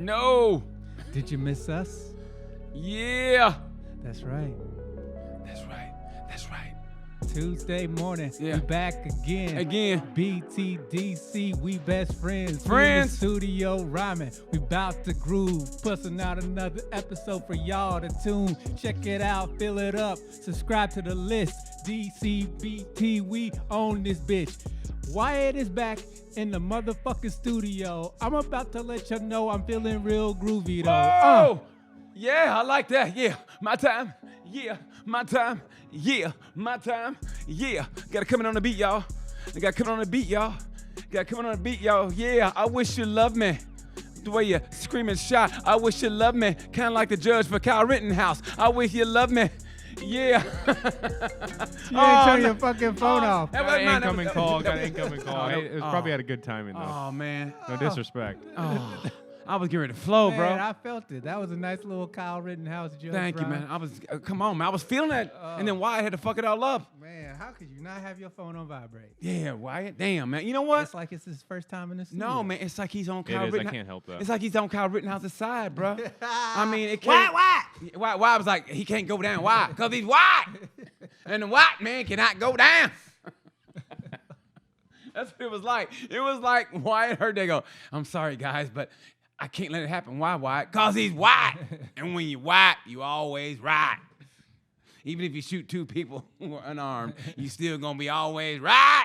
No. Did you miss us? Yeah. That's right. That's right. That's right. Tuesday morning, Yeah. we back again. BTDC, we best friends. Friends. We in the studio rhyming. We bout to groove. Pussing out another episode for y'all to tune. Check it out, fill it up. Subscribe to the list. DCBT, we own this bitch. Wyatt is back in the motherfucking studio. I'm about to let you know I'm feeling real groovy though. Oh, yeah, I like that. Yeah, my time. Yeah, my time. Yeah, my time. Yeah, gotta come in on the beat, y'all. I gotta come in on the beat, y'all. Gotta come in on the beat, y'all. Yeah, I wish you loved me. The way you scream and shout. I wish you loved me. Kind of like the judge for Kyle Rittenhouse. I wish you loved me. Yeah. You ain't turn your fucking phone off. That Got wasn't an mine. incoming call. Got an incoming call. Oh, It was probably had a good timing though. Oh, man. No disrespect. Oh, I was getting ready to flow, Man, bro. I felt it. That was a nice little Kyle Rittenhouse joke. Thank you, man. I was, come on, man. I was feeling that. And then Wyatt had to fuck it all up. Man, how could you not have your phone on vibrate? Yeah, Wyatt. Damn, man. You know what? It's like it's his first time in the studio. No, man. It's like he's on Kyle It is. I Rittenhouse. can't help that. It's like he's on Kyle Rittenhouse's side, bro. I mean, it can't. Why was like, he can't go down. Why? Because he's white. And the white man cannot go down. That's what it was like. It was like Wyatt heard they go, I'm sorry, guys, but I can't let it happen. Why, Wyatt? Because he's white. And when you're white, you always right. Even if you shoot two people who are unarmed, you still going to be always right.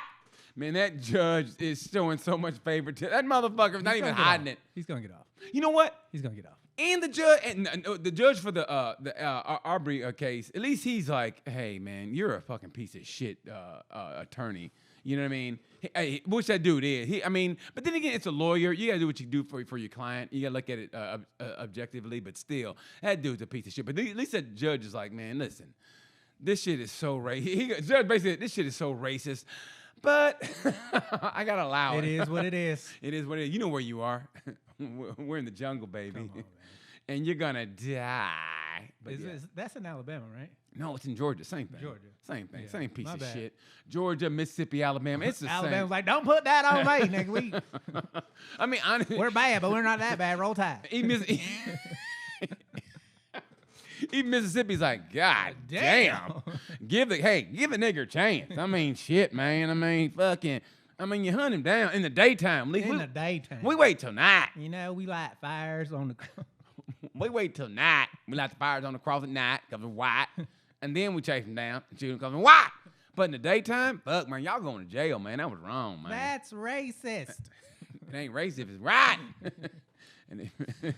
Man, that judge is showing so much favor to that motherfucker's not even hiding it. He's gonna get off. You know what? He's gonna get off. And the judge, the judge for the Arbery case, at least he's like, hey man, you're a fucking piece of shit attorney. You know what I mean? Hey, which that dude is. But then again, it's a lawyer. You gotta do what you do for your client. You gotta look at it objectively. But still, that dude's a piece of shit. But at least that judge is like, man, listen, this shit is so racist. Judge basically, this shit is so racist. But I gotta allow it. It is what it is. It is what it is. You know where you are. We're in the jungle, baby. Come on, man. And you're gonna die. But yeah. That's in Alabama, right? No, it's in Georgia. Same thing. Georgia. Same thing. Yeah. Same piece My of bad. shit. Georgia, Mississippi, Alabama. It's the Alabama's same. like, don't put that on me, nigga. I mean, honestly, We're bad, but we're not that bad. Roll Tide. Even Mississippi's like, God damn. Give the nigger a chance. I mean, shit, man. You hunt him down in the daytime. In the daytime. We wait till night. You know, we light fires on the. We wait till night. We light the fires on the cross at night because we're white. And then we chase them down and shoot them because we're white. But in the daytime, fuck, man, y'all going to jail, man. That was wrong, man. That's racist. It ain't racist if it's right. And it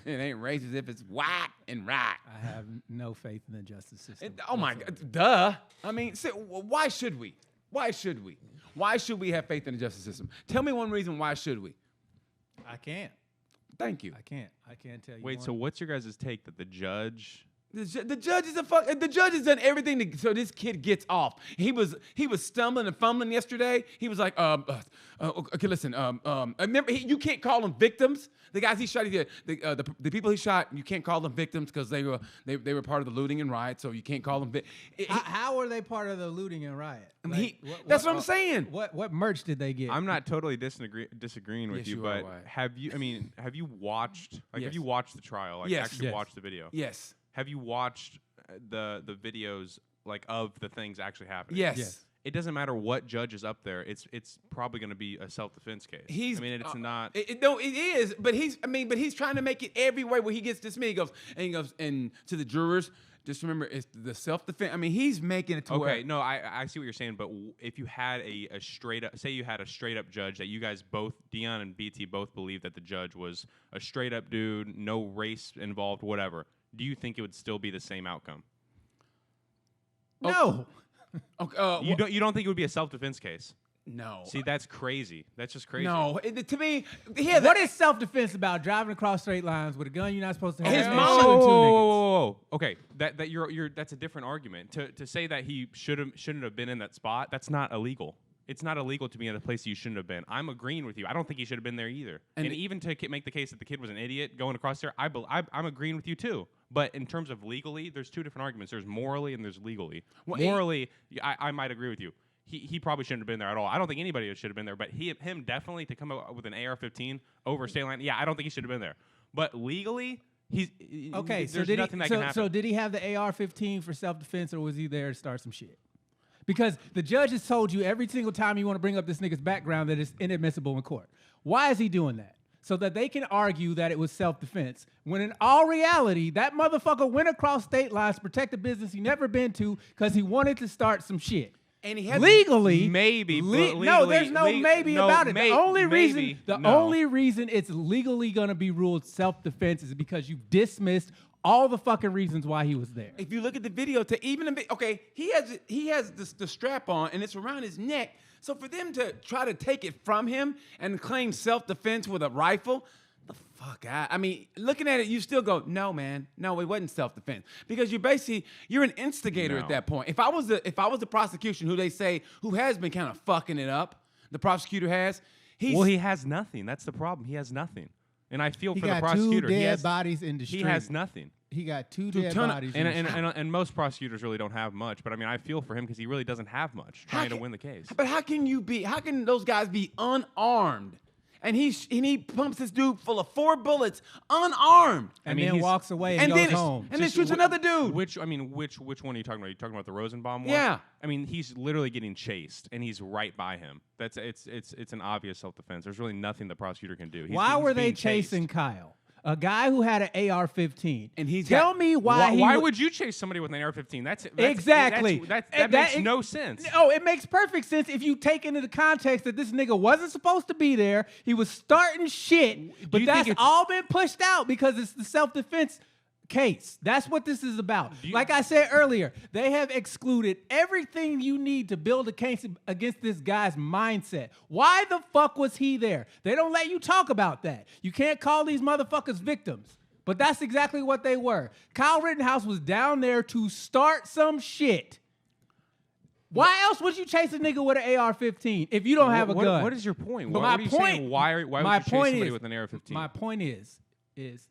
ain't racist if it's white and right. I have no faith in the justice system. Oh, my God. Duh. I mean, why should we? Why should we? Why should we have faith in the justice system? Tell me one reason why should we? I can't. Thank you. I can't tell you. Wait, one. so what's your guys' take that the judge? The judge is the judge has done everything so this kid gets off. He was stumbling and fumbling yesterday. He was like, okay, listen, remember, you can't call them victims. The guys he shot, the people he shot, you can't call them victims because they were part of the looting and riot. So you can't call them. How were they part of the looting and riot? That's what I'm saying. What merch did they get? I'm not totally disagreeing with Yes, you, you are, but Wyatt. have you watched Yes. have you watched the trial? Like Yes. actually Yes. watched the video? Yes. Have you watched the videos like of the things actually happening? Yes. Yes. It doesn't matter what judge is up there. It's probably going to be a self-defense case. It's not. No, it is. But he's trying to make it every way where he gets dismissed. He goes and to the jurors. Just remember, it's the self-defense. I mean, he's making it to where. Okay, no, I see what you're saying, but if you had a straight up, say you had a straight up judge that you guys both, Deon and BT, both believe that the judge was a straight up dude, no race involved, whatever. Do you think it would still be the same outcome? No. Okay, You don't think it would be a self-defense case? no. See, that's crazy. That's just crazy. No. To me, yeah. What is self-defense about? Driving across straight lines with a gun you're not supposed to have. His and mom- shooting two niggas. Whoa. Okay, that you're that's a different argument. To say that he shouldn't have been in that spot, that's not illegal. It's not illegal to be in a place you shouldn't have been. I'm agreeing with you. I don't think he should have been there either. And even to make the case that the kid was an idiot going across there, I'm agreeing with you too. But in terms of legally, there's two different arguments. There's morally and there's legally. Well, morally, I might agree with you. He probably shouldn't have been there at all. I don't think anybody should have been there. But him definitely to come out with an AR-15 over state line, yeah, I don't think he should have been there. But legally, Okay, there's nothing that can happen. So did he have the AR-15 for self-defense, or was he there to start some shit? Because the judge has told you every single time you want to bring up this nigga's background that it's inadmissible in court. Why is he doing that? So that they can argue that it was self-defense, when in all reality, that motherfucker went across state lines to protect a business he never been to because he wanted to start some shit. And he had legally, maybe. No, there's no maybe about it. The only reason it's legally gonna be ruled self-defense is because you dismissed all the fucking reasons why he was there. If you look at the video, he has the strap on and it's around his neck. So for them to try to take it from him and claim self-defense with a rifle, the fuck out. I mean, looking at it, you still go, no, man, no, it wasn't self-defense, because you're an instigator at that point. If I was the prosecution, who has been kind of fucking it up, the prosecutor has. He has nothing. That's the problem. He has nothing, and I feel for the prosecutor. He got 2 dead bodies in the street. He has nothing. He got 2 dead bodies. And most prosecutors really don't have much, but I mean, I feel for him because he really doesn't have much trying to win the case. But how can those guys be unarmed? And he pumps this dude full of 4 bullets, unarmed. And then walks away and goes home. And then shoots another dude. Which one are you talking about? Are you talking about the Rosenbaum one? Yeah. I mean, he's literally getting chased, and he's right by him. It's an obvious self-defense. There's really nothing the prosecutor can do. Why were they chasing Kyle? A guy who had an AR-15. And tell me why. Why would you chase somebody with an AR-15? Exactly. That makes no sense. Oh, it makes perfect sense if you take into the context that this nigga wasn't supposed to be there. He was starting shit, but that's all been pushed out because it's the self-defense case. That's what this is about. Like I said earlier, they have excluded everything you need to build a case against this guy's mindset. Why the fuck was he there? They don't let you talk about that. You can't call these motherfuckers victims, but that's exactly what they were. Kyle Rittenhouse was down there to start some shit. Why else would you chase a nigga with an AR-15 if you don't have a gun? What is your point? But what are you saying? Why would you chase somebody with an AR-15? My point is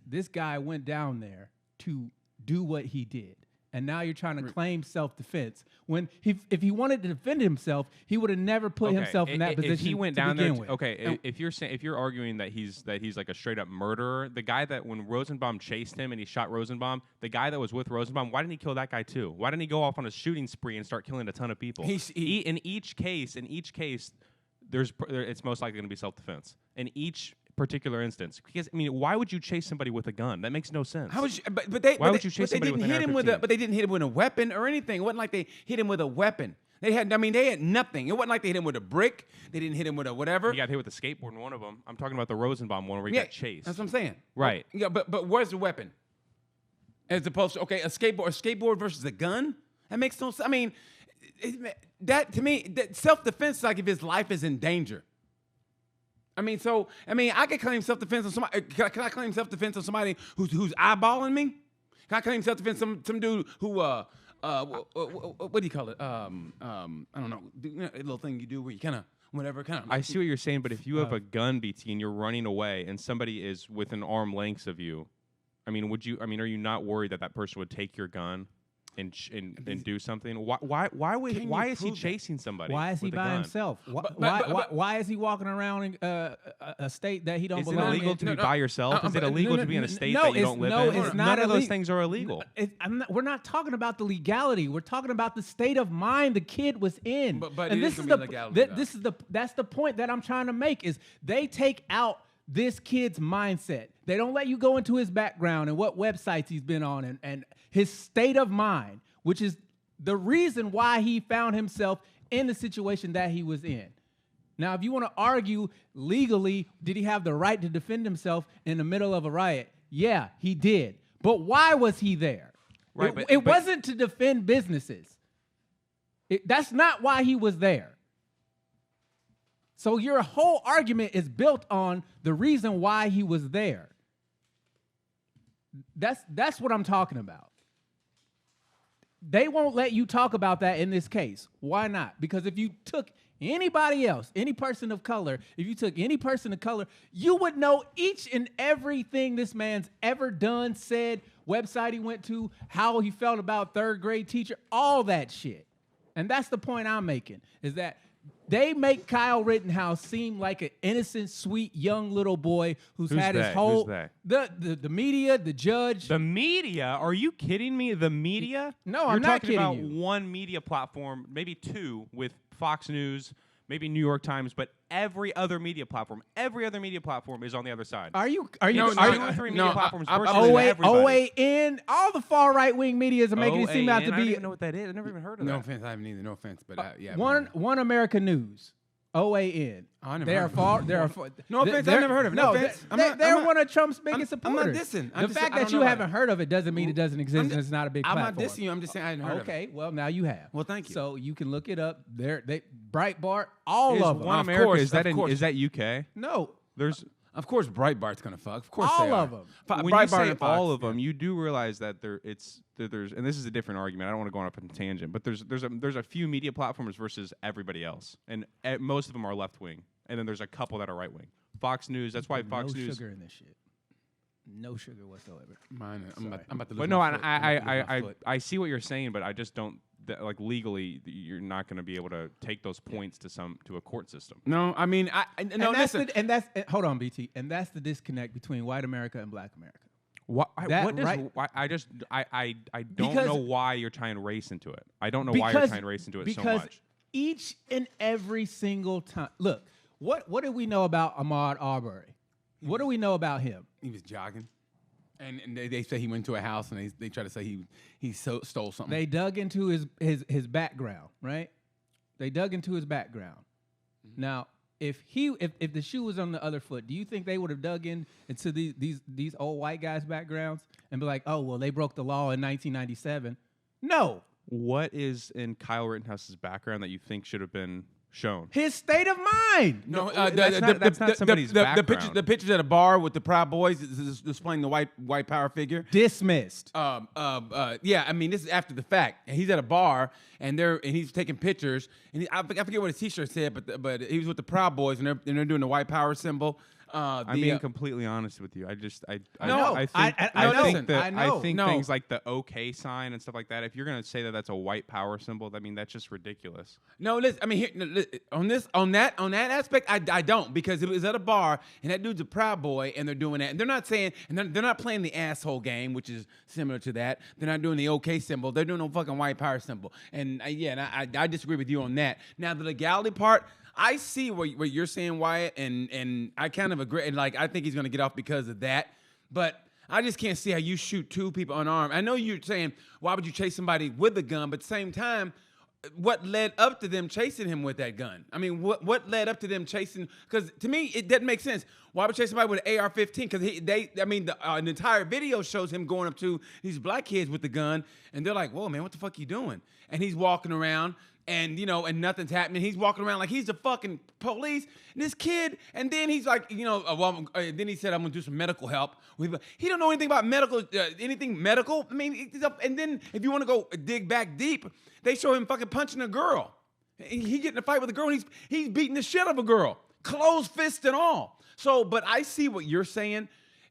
this guy went down there to do what he did. And now you're trying to claim self-defense when if he wanted to defend himself, he would have never put himself in that position. If he went down there, with. if you're arguing that he's like a straight up murderer, the guy that when Rosenbaum chased him and he shot Rosenbaum, the guy that was with Rosenbaum, why didn't he kill that guy too? Why didn't he go off on a shooting spree and start killing a ton of people? In each case, it's most likely going to be self-defense. In each particular instance, because I mean, why would you chase somebody with a gun? That makes no sense. Why would you chase somebody with an AR-15? But they didn't hit him with a weapon or anything. It wasn't like they hit him with a weapon. They had nothing. It wasn't like they hit him with a brick. They didn't hit him with a whatever. He got hit with a skateboard in one of them. I'm talking about the Rosenbaum one where he got chased. That's what I'm saying. Right. Yeah, but where's the weapon? As opposed to a skateboard versus a gun. That makes no sense. I mean, that to me, that self-defense is like if his life is in danger. I can claim self-defense on somebody. Can I claim self-defense on somebody who's eyeballing me? Can I claim self-defense some dude who what do you call it? I don't know. A little thing you do where you kind of whatever kind of. I see what you're saying, but if you have a gun, BT, and you're running away, and somebody is within arm lengths of you, are you not worried that person would take your gun and do something? Why is he chasing somebody? Why is he by himself? Why is he walking around in a state that he don't belong in? Is it illegal to be by yourself? Is it illegal to be in a state that you don't live in? No, it's not. None of those things are illegal. We're not talking about the legality. We're talking about the state of mind the kid was in. But this is the legality. That's the point that I'm trying to make is they take out this kid's mindset. They don't let you go into his background and what websites he's been on and his state of mind, which is the reason why he found himself in the situation that he was in. Now, if you want to argue legally, did he have the right to defend himself in the middle of a riot? Yeah, he did. But why was he there? Right, it wasn't to defend businesses. That's not why he was there. So your whole argument is built on the reason why he was there. That's what I'm talking about. They won't let you talk about that in this case. Why not? Because if you took anybody else, any person of color, you would know each and everything this man's ever done, said, website he went to, how he felt about third grade teacher, all that shit. And that's the point I'm making, is that They make Kyle Rittenhouse seem like an innocent, sweet, young little boy who's had his whole the media, the judge. The media? Are you kidding me? The media? No, You're I'm not talking about kidding you. one media platform, maybe two with Fox News, maybe New York Times, but every other media platform is on the other side. Are you? Two or three media platforms versus everybody. OAN, all the far right wing medias are making it seem out to be. I don't even know what that is. I've never even heard of that. No offense, I haven't either. No offense, but yeah. One America News. OAN. They are far. No offense, I've never heard of it. No offense. They're one of Trump's biggest supporters. I'm not dissing. The fact that you haven't heard of it doesn't mean it doesn't exist and it's not a big platform. I'm not dissing you. I'm just saying I hadn't heard of it. Okay, well, now you have. Well, thank you. So you can look it up. Breitbart, all of them. One America, is that UK? No. Of course, Breitbart's gonna fuck. Of course, all they of are. them. When you say all of them, you do realize that there's, and this is a different argument. I don't want to go on a tangent, but there's a few media platforms versus everybody else, and most of them are left wing, and then there's a couple that are right wing. Fox News. That's why Fox News. No sugar in this shit. No sugar whatsoever. Mine. I'm about to lose But no, my foot. I see what you're saying, but I just don't. Like legally, you're not going to be able to take those points to a court system. No, I mean, listen. Hold on, BT, and that's the disconnect between white America and black America. I don't know why you're tying race into it. I don't know why you're tying race into it so much. Because each and every single time, look, what do we know about Ahmaud Arbery? What do we know about him? He was jogging. And they say he went to a house and they try to say he stole something. They dug into his background, right? They dug into his background. Mm-hmm. Now, if the shoe was on the other foot, do you think they would have dug into these old white guys' backgrounds and be like, oh, well, they broke the law in 1997? No. What is in Kyle Rittenhouse's background that you think should have been shown? His state of mind. No, that's not somebody's background. The pictures at a bar with the Proud Boys is displaying the white power figure. Dismissed. Yeah, I mean, this is after the fact. And he's at a bar and he's taking pictures. And I forget what his T-shirt said, but he was with the Proud Boys and they're doing the white power symbol. I'm being completely honest with you. I think things like the OK sign and stuff like that. If you're gonna say that that's a white power symbol, I mean that's just ridiculous. No, listen. I mean, on that aspect, I don't, because it was at a bar and that dude's a Proud Boy and they're doing that and they're not saying and they're not playing the asshole game, which is similar to that. They're not doing the OK symbol. They're doing no fucking white power symbol. And I disagree with you on that. Now the legality part. I see what you're saying, Wyatt, and I kind of agree. And I think he's going to get off because of that. But I just can't see how you shoot two people unarmed. I know you're saying, why would you chase somebody with a gun? But at the same time, what led up to them chasing him with that gun? I mean, what led up to them chasing? Because to me, it doesn't make sense. Why would you chase somebody with an AR-15? Because the entire video shows him going up to these black kids with the gun, and they're like, whoa, man, what the fuck you doing? And he's walking around. And, and nothing's happening. He's walking around like he's the fucking police. And this kid, and then he's like, then he said, I'm going to do some medical help. He don't know anything about anything medical. I mean, and then if you want to go dig back deep, they show him fucking punching a girl. He get in a fight with a girl, and he's beating the shit out of a girl. Closed fist and all. So, but I see what you're saying.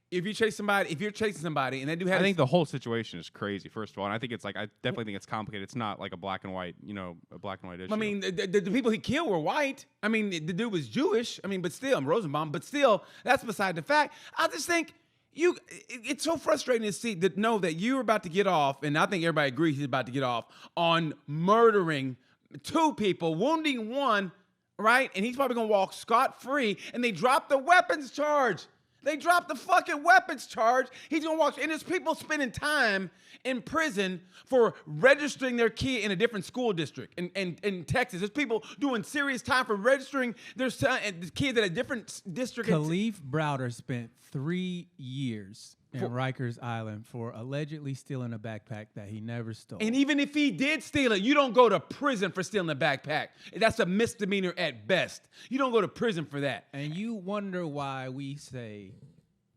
If you're chasing somebody, and they do have, I think the whole situation is crazy. First of all, and I think I definitely think it's complicated. It's not like a black and white issue. I mean, the people he killed were white. I mean, the dude was Jewish. I mean, but still, Rosenbaum. But still, that's beside the fact. I just think it's so frustrating to know that you're about to get off, and I think everybody agrees he's about to get off on murdering two people, wounding one, right? And he's probably gonna walk scot-free. And they dropped the weapons charge. They dropped the fucking weapons charge. He's going to walk. And there's people spending time in prison for registering their kid in a different school district in Texas. There's people doing serious time for registering their kids at a different district. Khalif Browder spent 3 years in Rikers Island for allegedly stealing a backpack that he never stole. And even if he did steal it, you don't go to prison for stealing a backpack. That's a misdemeanor at best. You don't go to prison for that. And you wonder why we say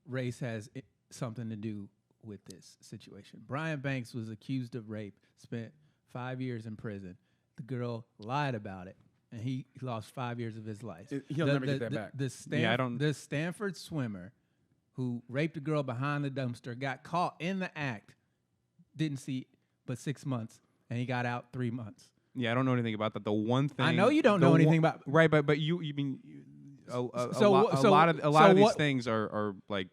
race has something to do with this situation. Brian Banks was accused of rape, spent 5 years in prison. The girl lied about it, and he lost 5 years of his life. He'll never get that back. The Stanford swimmer who raped a girl behind the dumpster, got caught in the act, didn't see but 6 months, and he got out 3 months. Yeah, I don't know anything about that. The one thing I know you don't know anything about. right, but you mean a So lot of these what- things are like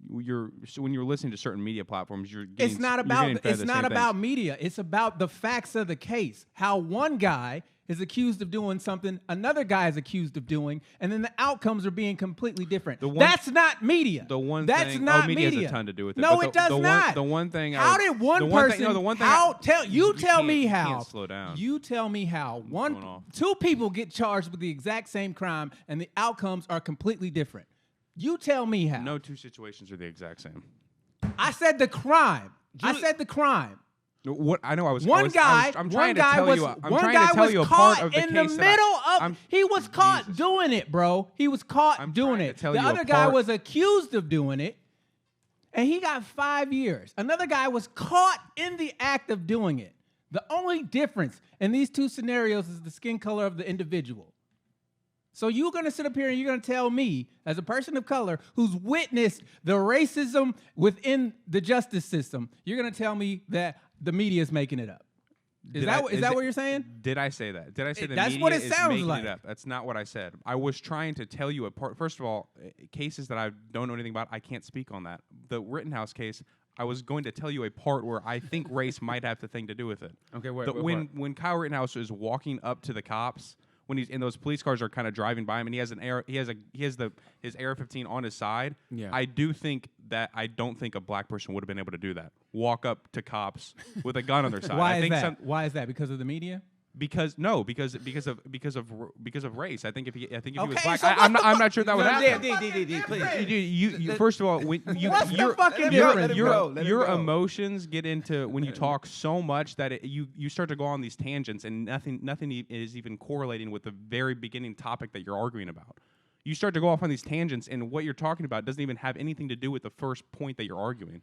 when you're listening to certain media platforms, It's not about media. It's about the facts of the case. How one guy is accused of doing something, another guy is accused of doing, and then the outcomes are being completely different. That's not media. The one That's thing, not media media. has a ton to do with it. No, but it does not. The one thing. How did one person? No, the one thing. You tell me You how. can't slow down. You tell me how. going off. Two people get charged with the exact same crime, and the outcomes are completely different. You tell me how. No two situations are the exact same. I said the crime. I said the crime. What I know, I'm One trying to tell you a part of the in the case middle of. He was caught doing it, bro. He was caught doing it. The other guy was accused of doing it, and he got 5 years. Another guy was caught in the act of doing it. The only difference in these two scenarios is the skin color of the individual. So you're going to sit up here and you're going to tell me, as a person of color who's witnessed the racism within the justice system, you're going to tell me that the media is making it up. Is that what you're saying? Did I say that? Did I say That's media what it is sounds making like. it up? That's not what I said. I was trying to tell you apart. First of all, cases that I don't know anything about, I can't speak on that. The Rittenhouse case, I was going to tell you a part where I think race might have the thing to do with it. Okay, when Kyle Rittenhouse is walking up to the cops, when he's in those police cars are kind of driving by him, and he has his AR-15 on his side. Yeah. I don't think a black person would have been able to do that. Walk up to cops with a gun on their side. Why is that? Why is that? Because of the media? Because of race. I think if he was black, so I'm not sure that would happen. Please. First of all, when What's the fucking difference? your emotions get into when you talk so much that you start to go on these tangents and nothing is even correlating with the very beginning topic that you're arguing about. You start to go off on these tangents, and what you're talking about doesn't even have anything to do with the first point that you're arguing.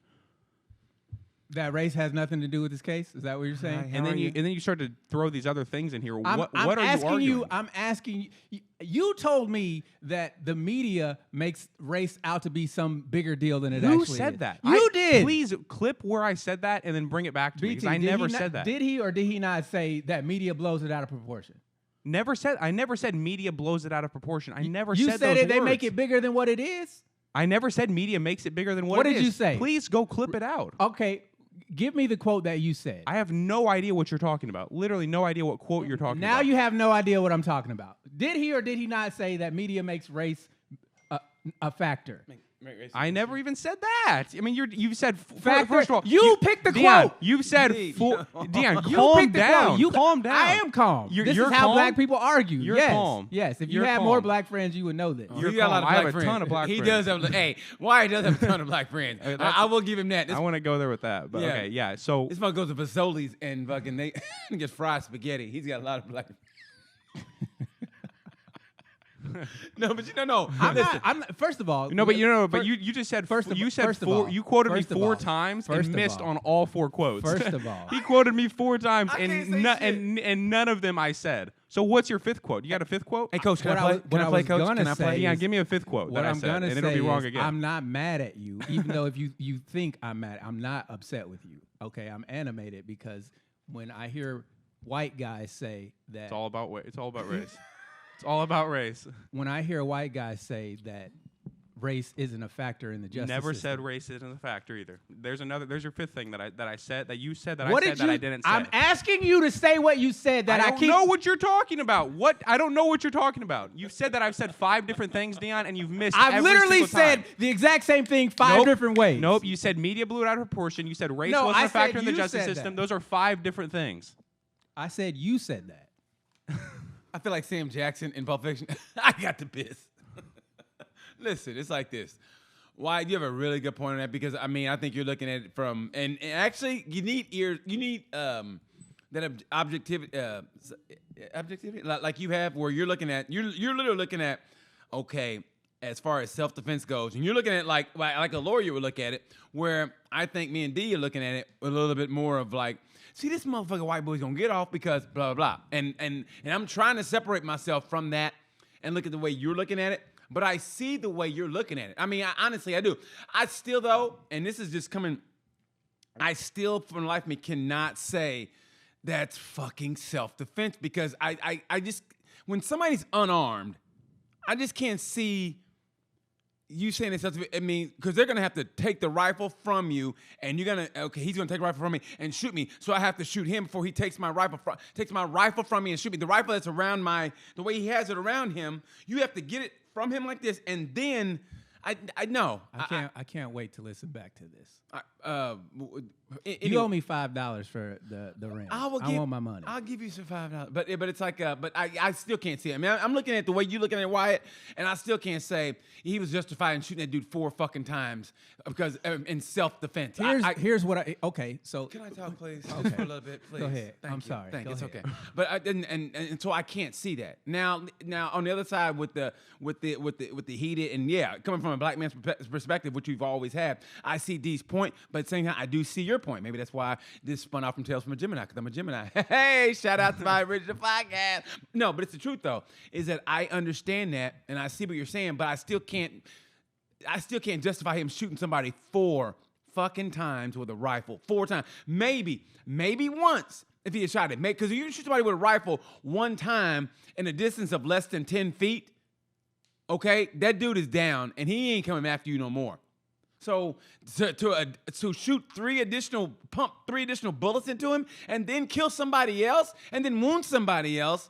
That race has nothing to do with this case? Is that what you're saying? And then you start to throw these other things in here. What are you arguing? I'm asking you. You told me that the media makes race out to be some bigger deal than it actually is. Who said that? You did. Please clip where I said that and then bring it back to me, because I never said that. Did he or did he not say that media blows it out of proportion? I never said media blows it out of proportion. I never said You those said words. they make it bigger than what it is? I never said media makes it bigger than what it is. What did you say? Please go clip it out. Okay. Give me the quote that you said. I have no idea what you're talking about. Literally no idea what quote you're talking about. Now you have no idea what I'm talking about. Did he or did he not say that media makes race a factor? I never even said that. I mean, you've said factor. First of all, you picked the Deon, quote. You've said You Deon, calm picked the down. quote. You calm down. I am calm. This you're is how calm? black people argue. You're yes. calm. Yes. If you You're had calm. more black friends, you would know this. You're He got a lot of calm. I black have a friends. ton of black He friends. does have. Hey, Wyatt does have a ton of black friends. I will give him that. I want to go there with that, but okay, yeah. So this one goes to Fazoli's and fucking they gets fried spaghetti. He's got a lot of black. No, but no. I'm not, first of all, no, but you just said you quoted me four times and missed on all four quotes. First of all, he quoted me 4 times and none of them I said. So what's your 5th quote? You got a 5th quote? Hey, coach, can I play, coach? Can I play? Yeah, give me a 5th quote. What I'm gonna say and it'll be wrong is again. I'm not mad at you, even though if you think I'm mad, I'm not upset with you. Okay, I'm animated because when I hear white guys say that It's all about race. It's all about race. When I hear white guys say that race isn't a factor in the justice Never system. said race isn't a factor either. There's your 5th thing that I said that you said that What I did said that I didn't say. I'm asking you to say what you said that I don't know what you're talking about. I don't know what you're talking about. You've said that I've said 5 different things, Deon, and you've missed I've every literally single time. said the exact same thing 5 different ways. Nope, you said media blew it out of proportion. You said race No, wasn't I a factor said in the you justice said system. that. Those are 5 different things. I said you said that. I feel like Sam Jackson in Pulp Fiction. I got the piss. Listen, it's like this. Why you have a really good point on that, because I mean I think you're looking at it from and actually you need that objectivity like you have where you're looking at you're literally looking at okay, as far as self-defense goes, and you're looking at like a lawyer would look at it, where I think me and D are looking at it a little bit more of like, see, this motherfucker white boy's gonna get off because blah blah blah, and I'm trying to separate myself from that and look at the way you're looking at it. But I see the way you're looking at it. I mean, honestly, I do. I still, though, and this is just coming, I still, for the life of me, cannot say that's fucking self-defense because I just, when somebody's unarmed, I just can't see you saying it's self-defense. I mean, because they're going to have to take the rifle from you and you're going to, okay, he's going to take the rifle from me and shoot me. So I have to shoot him before he takes my rifle from me and shoot me. The rifle that's around the way he has it around him, you have to get it from him like this and then I know. I can't wait to listen back to this. You owe me $5 for the rent. I want my money. I'll give you some $5, but it's like, but I still can't see it. I mean, I'm looking at the way you looking at Wyatt, and I still can't say he was justified in shooting that dude 4 fucking times because in self-defense. Here's what okay. So can I talk, please? Okay. Just for a little bit, please. Go ahead. Thank I'm you. sorry. Thank you. It's ahead. okay. But and so I can't see that now. On the other side with the heated and coming from a black man's perspective, which we've always had, I see D's point, but at the same time, I do see your point. Maybe that's why this spun off from Tales from a Gemini, because I'm a Gemini. Hey, shout out to my original podcast. No, but it's the truth though, is that I understand that and I see what you're saying, but I still can't justify him shooting somebody 4 fucking times with a rifle. 4 times. Maybe once if he had shot it. Because if you shoot somebody with a rifle 1 time in a distance of less than 10 feet, okay, that dude is down and he ain't coming after you no more. So to shoot 3 additional bullets into him and then kill somebody else and then wound somebody else,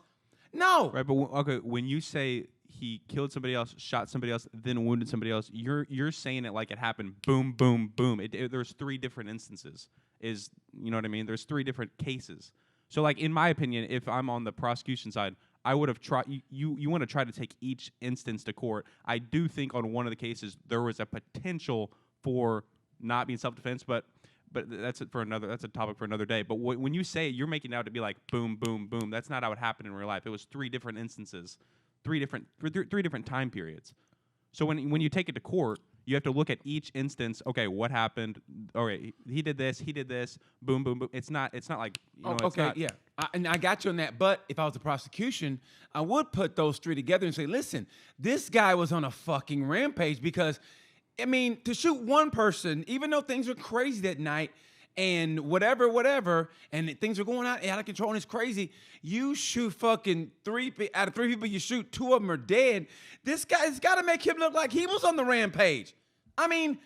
no. Right, but okay, when you say he killed somebody else, shot somebody else, then wounded somebody else, you're saying it like it happened boom, boom, boom. There's 3 different instances. You know what I mean? There's 3 different cases. So like in my opinion, if I'm on the prosecution side, I would have tried. You want to try to take each instance to court. I do think on one of the cases there was a potential for not being self-defense, but that's it for another. That's a topic for another day. But when you say it, you're making it out to be like boom, boom, boom. That's not how it happened in real life. It was 3 different instances, 3 different time periods. So when you take it to court, you have to look at each instance. Okay, what happened? All right, he did this. Boom, boom, boom. It's not like and I got you on that. But if I was the prosecution, I would put those 3 together and say, listen, this guy was on a fucking rampage because, I mean, to shoot one person, even though things are crazy that night and whatever, and things are going out of control and it's crazy, you shoot fucking 3 out of 3 people you shoot, 2 of them are dead. This guy's got to make him look like he was on the rampage. I mean,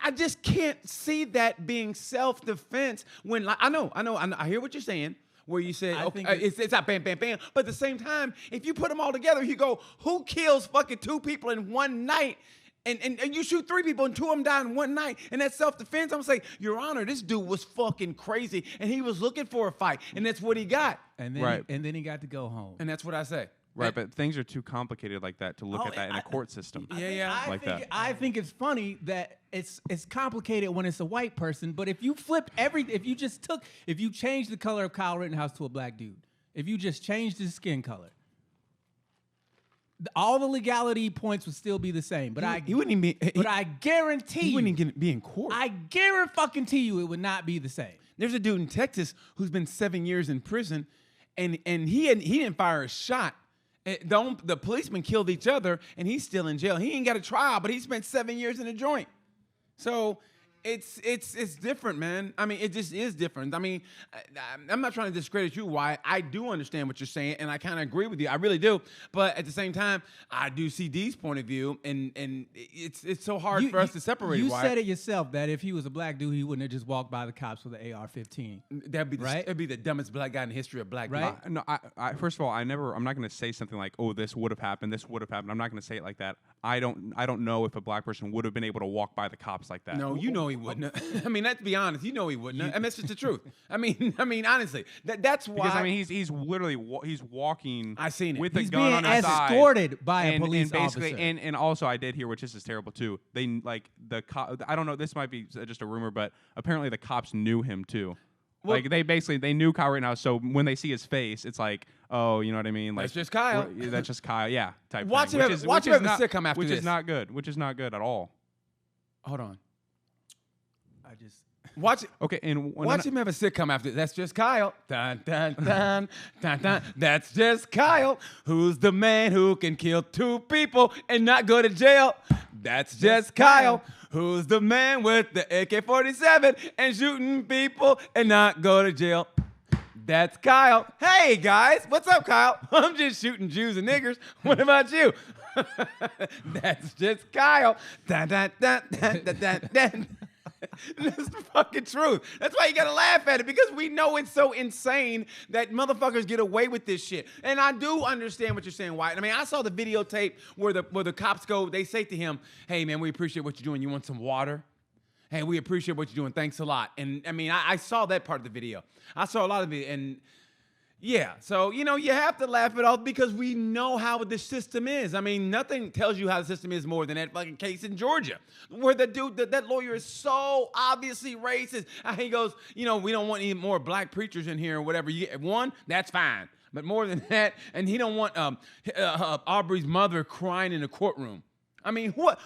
I just can't see that being self-defense when, like, I hear what you're saying. Where you say, okay, it's not bam, bam, bam. But at the same time, if you put them all together, you go, who kills fucking 2 people in one night? And you shoot 3 people and 2 of them die in one night. And that's self-defense. I'm saying, Your Honor, this dude was fucking crazy. And he was looking for a fight. And that's what he got. And then he got to go home. And that's what I say. Right, but things are too complicated like that to look at that in a court system. I think it's funny that it's complicated when it's a white person, but if you if you change the color of Kyle Rittenhouse to a black dude, if you just changed his skin color, all the legality points would still be the same. But I guarantee he wouldn't even be in court. I guarantee you it would not be the same. There's a dude in Texas who's been 7 years in prison, and he didn't fire a shot. The policemen killed each other, and he's still in jail. He ain't got a trial, but he spent 7 years in a joint. So it's different, man. I mean, it just is different. I mean, I'm not trying to discredit you, Wyatt. I do understand what you're saying, and I kind of agree with you. I really do. But at the same time, I do see D's point of view, and it's so hard for us to separate. You Wyatt. said it yourself that if he was a black dude, he wouldn't have just walked by the cops with an AR-15. That'd be the dumbest black guy in the history of black right? people. No, first of all, I'm not going to say something like, "Oh, this would have happened. This would have happened." I'm not going to say it like that. I don't know if a black person would have been able to walk by the cops like that. No, you know he wouldn't. I mean, let's be honest. You know he wouldn't. I mean, that's just the truth. I mean, honestly, that's why. Because I mean, he's literally he's walking. I seen it. With a gun on his side. He's being escorted by a police officer. And also, I did hear, which is terrible too. They like the I don't know. This might be just a rumor, but apparently the cops knew him too. Well, like they knew Kyle Rittenhouse, so when they see his face, it's like, oh, you know what I mean? Like, that's just Kyle. That's just Kyle. Yeah. Type. Watch thing, him have a sitcom after this. Which is not good. Which is not good at all. Hold on. I just watch it. Okay, and watch him have a sitcom after. That's just Kyle. Dun, dun, dun, dun, dun. That's just Kyle. Who's the man who can kill 2 people and not go to jail? That's just Kyle. Who's the man with the AK-47 and shooting people and not go to jail? That's Kyle. Hey, guys. What's up, Kyle? I'm just shooting Jews and niggers. What about you? That's just Kyle. Dun, dun, dun, dun, dun, dun, dun. That's the fucking truth. That's why you gotta laugh at it, because we know it's so insane that motherfuckers get away with this shit. And I do understand what you're saying, Wyatt. I mean, I saw the videotape where the cops go, they say to him, hey, man, we appreciate what you're doing. You want some water? Hey, we appreciate what you're doing. Thanks a lot. And I mean, I saw that part of the video. I saw a lot of it. And yeah, so, you know, you have to laugh it off because we know how the system is. I mean, nothing tells you how the system is more than that fucking case in Georgia where the dude, that lawyer is so obviously racist. He goes, you know, we don't want any more black preachers in here or whatever. You get one, that's fine. But more than that, and he don't want Aubrey's mother crying in the courtroom. I mean, what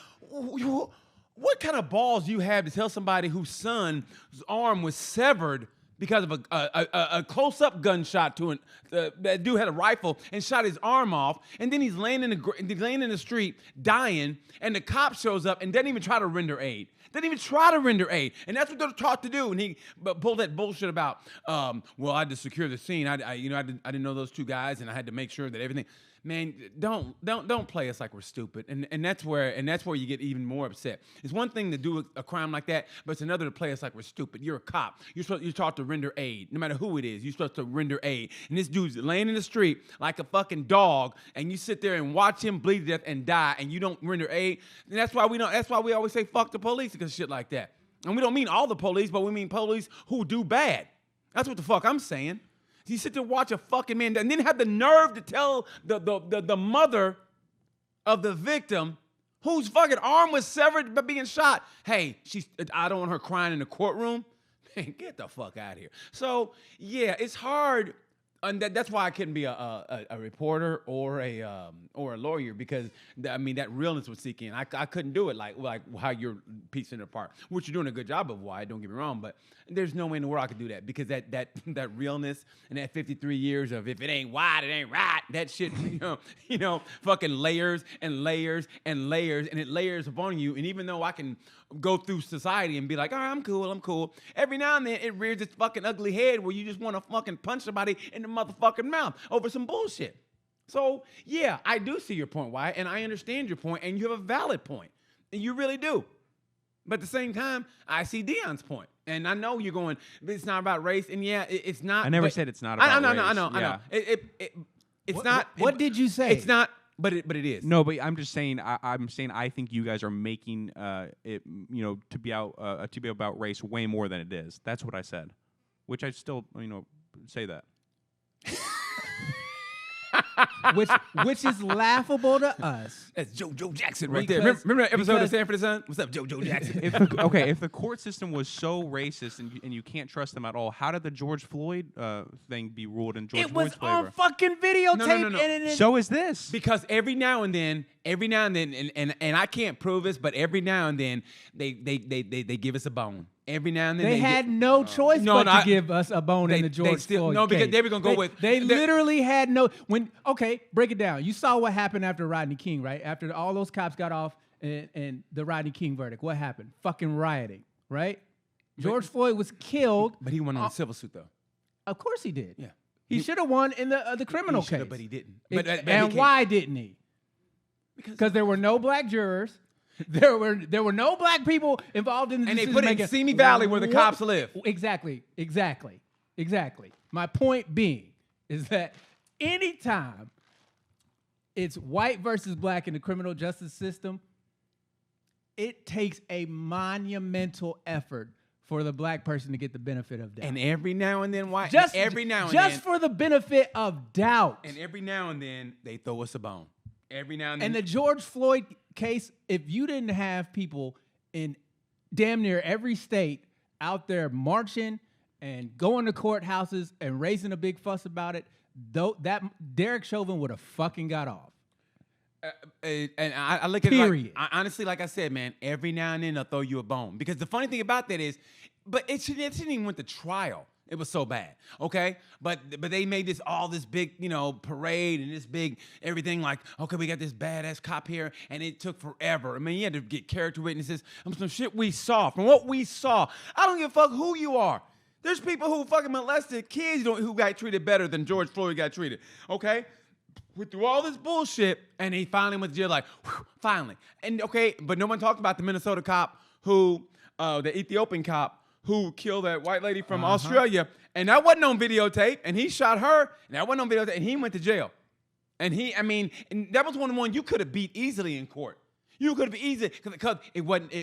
kind of balls do you have to tell somebody whose son's arm was severed because of a close-up gunshot to that dude had a rifle and shot his arm off, and then he's laying in the street dying, and the cop shows up and doesn't even try to render aid. Didn't even try to render aid, and that's what they're taught to do. And he pulled that bullshit about, well, I had to secure the scene. I didn't know those two guys, and I had to make sure that everything. Man, don't play us like we're stupid, and that's where you get even more upset. It's one thing to do a crime like that, but it's another to play us like we're stupid. You're a cop. You're taught to render aid, no matter who it is. You're supposed to render aid, and this dude's laying in the street like a fucking dog, and you sit there and watch him bleed to death and die, and you don't render aid. And that's why we don't. That's why we always say fuck the police because shit like that. And we don't mean all the police, but we mean police who do bad. That's what the fuck I'm saying. You sit there and watch a fucking man and then have the nerve to tell the mother of the victim whose fucking arm was severed by being shot, hey, I don't want her crying in the courtroom. Man, get the fuck out of here. So, yeah, it's hard. And that's why I couldn't be a reporter or a lawyer, because I mean that realness was seeking. I couldn't do it like how you're piecing it apart, which you're doing a good job of. Why? Don't get me wrong, but there's no way in the world I could do that, because that realness and that 53 years of if it ain't white, it ain't right. That shit, you know, fucking layers and layers and layers, and it layers upon you. And even though I can go through society and be like, all right, I'm cool. Every now and then it rears its fucking ugly head where you just want to fucking punch somebody in the motherfucking mouth over some bullshit. So, yeah, I do see your point, Wyatt, and I understand your point, and you have a valid point, and you really do. But at the same time, I see Deon's point, and I know you're going, it's not about race, and yeah, it's not. I never said it's not about race. I know. It's not. What did you say? It's not. But it is. No, but I'm just saying. I'm saying I think you guys are making it, to be about race way more than it is. That's what I said, which I still, say that. which is laughable to us. That's Joe Jackson right there. Remember that episode of Sanford and Son? What's up, Joe Jackson? If the court system was so racist and you can't trust them at all, how did the George Floyd thing be ruled in George Floyd's favor? It was on fucking videotape. No. So is this. Because every now and then, and I can't prove this, but every now and then they give us a bone. Every now and then they had no choice but to give us a bone in the George Floyd No, because case. they were gonna go with. They literally had no. Okay, break it down. You saw what happened after Rodney King, right? After all those cops got off and the Rodney King verdict, what happened? Fucking rioting, right? George Floyd was killed, but he won on a civil suit though. Of course he did. Yeah, he should have won in the criminal case, but he didn't. And why didn't he? Because there were no black jurors. There were no black people involved in the decision. And they put it in Simi Valley where the cops live. Exactly. My point being is that anytime it's white versus black in the criminal justice system, it takes a monumental effort for the black person to get the benefit of doubt. And every now and then, just for the benefit of doubt. And every now and then, they throw us a bone. Every now and then. And the George Floyd case, if you didn't have people in damn near every state out there marching and going to courthouses and raising a big fuss about it, that Derek Chauvin would have fucking got off. And I look at it honestly, like I said, man, every now and then they'll throw you a bone. Because the funny thing about that is, but it shouldn't even went to trial. It was so bad, okay? But they made this big, parade and this big everything like, okay, we got this badass cop here, and it took forever. I mean, you had to get character witnesses. Some shit we saw. From what we saw, I don't give a fuck who you are. There's people who fucking molested kids who got treated better than George Floyd got treated, okay? Went through all this bullshit, and he finally went to jail like, whew, finally. And okay, but no one talked about the Minnesota cop the Ethiopian cop, who killed that white lady from Australia, and that wasn't on videotape, and he shot her, and that wasn't on videotape, and he went to jail. And and that was one you could have beat easily in court. You could have easily, because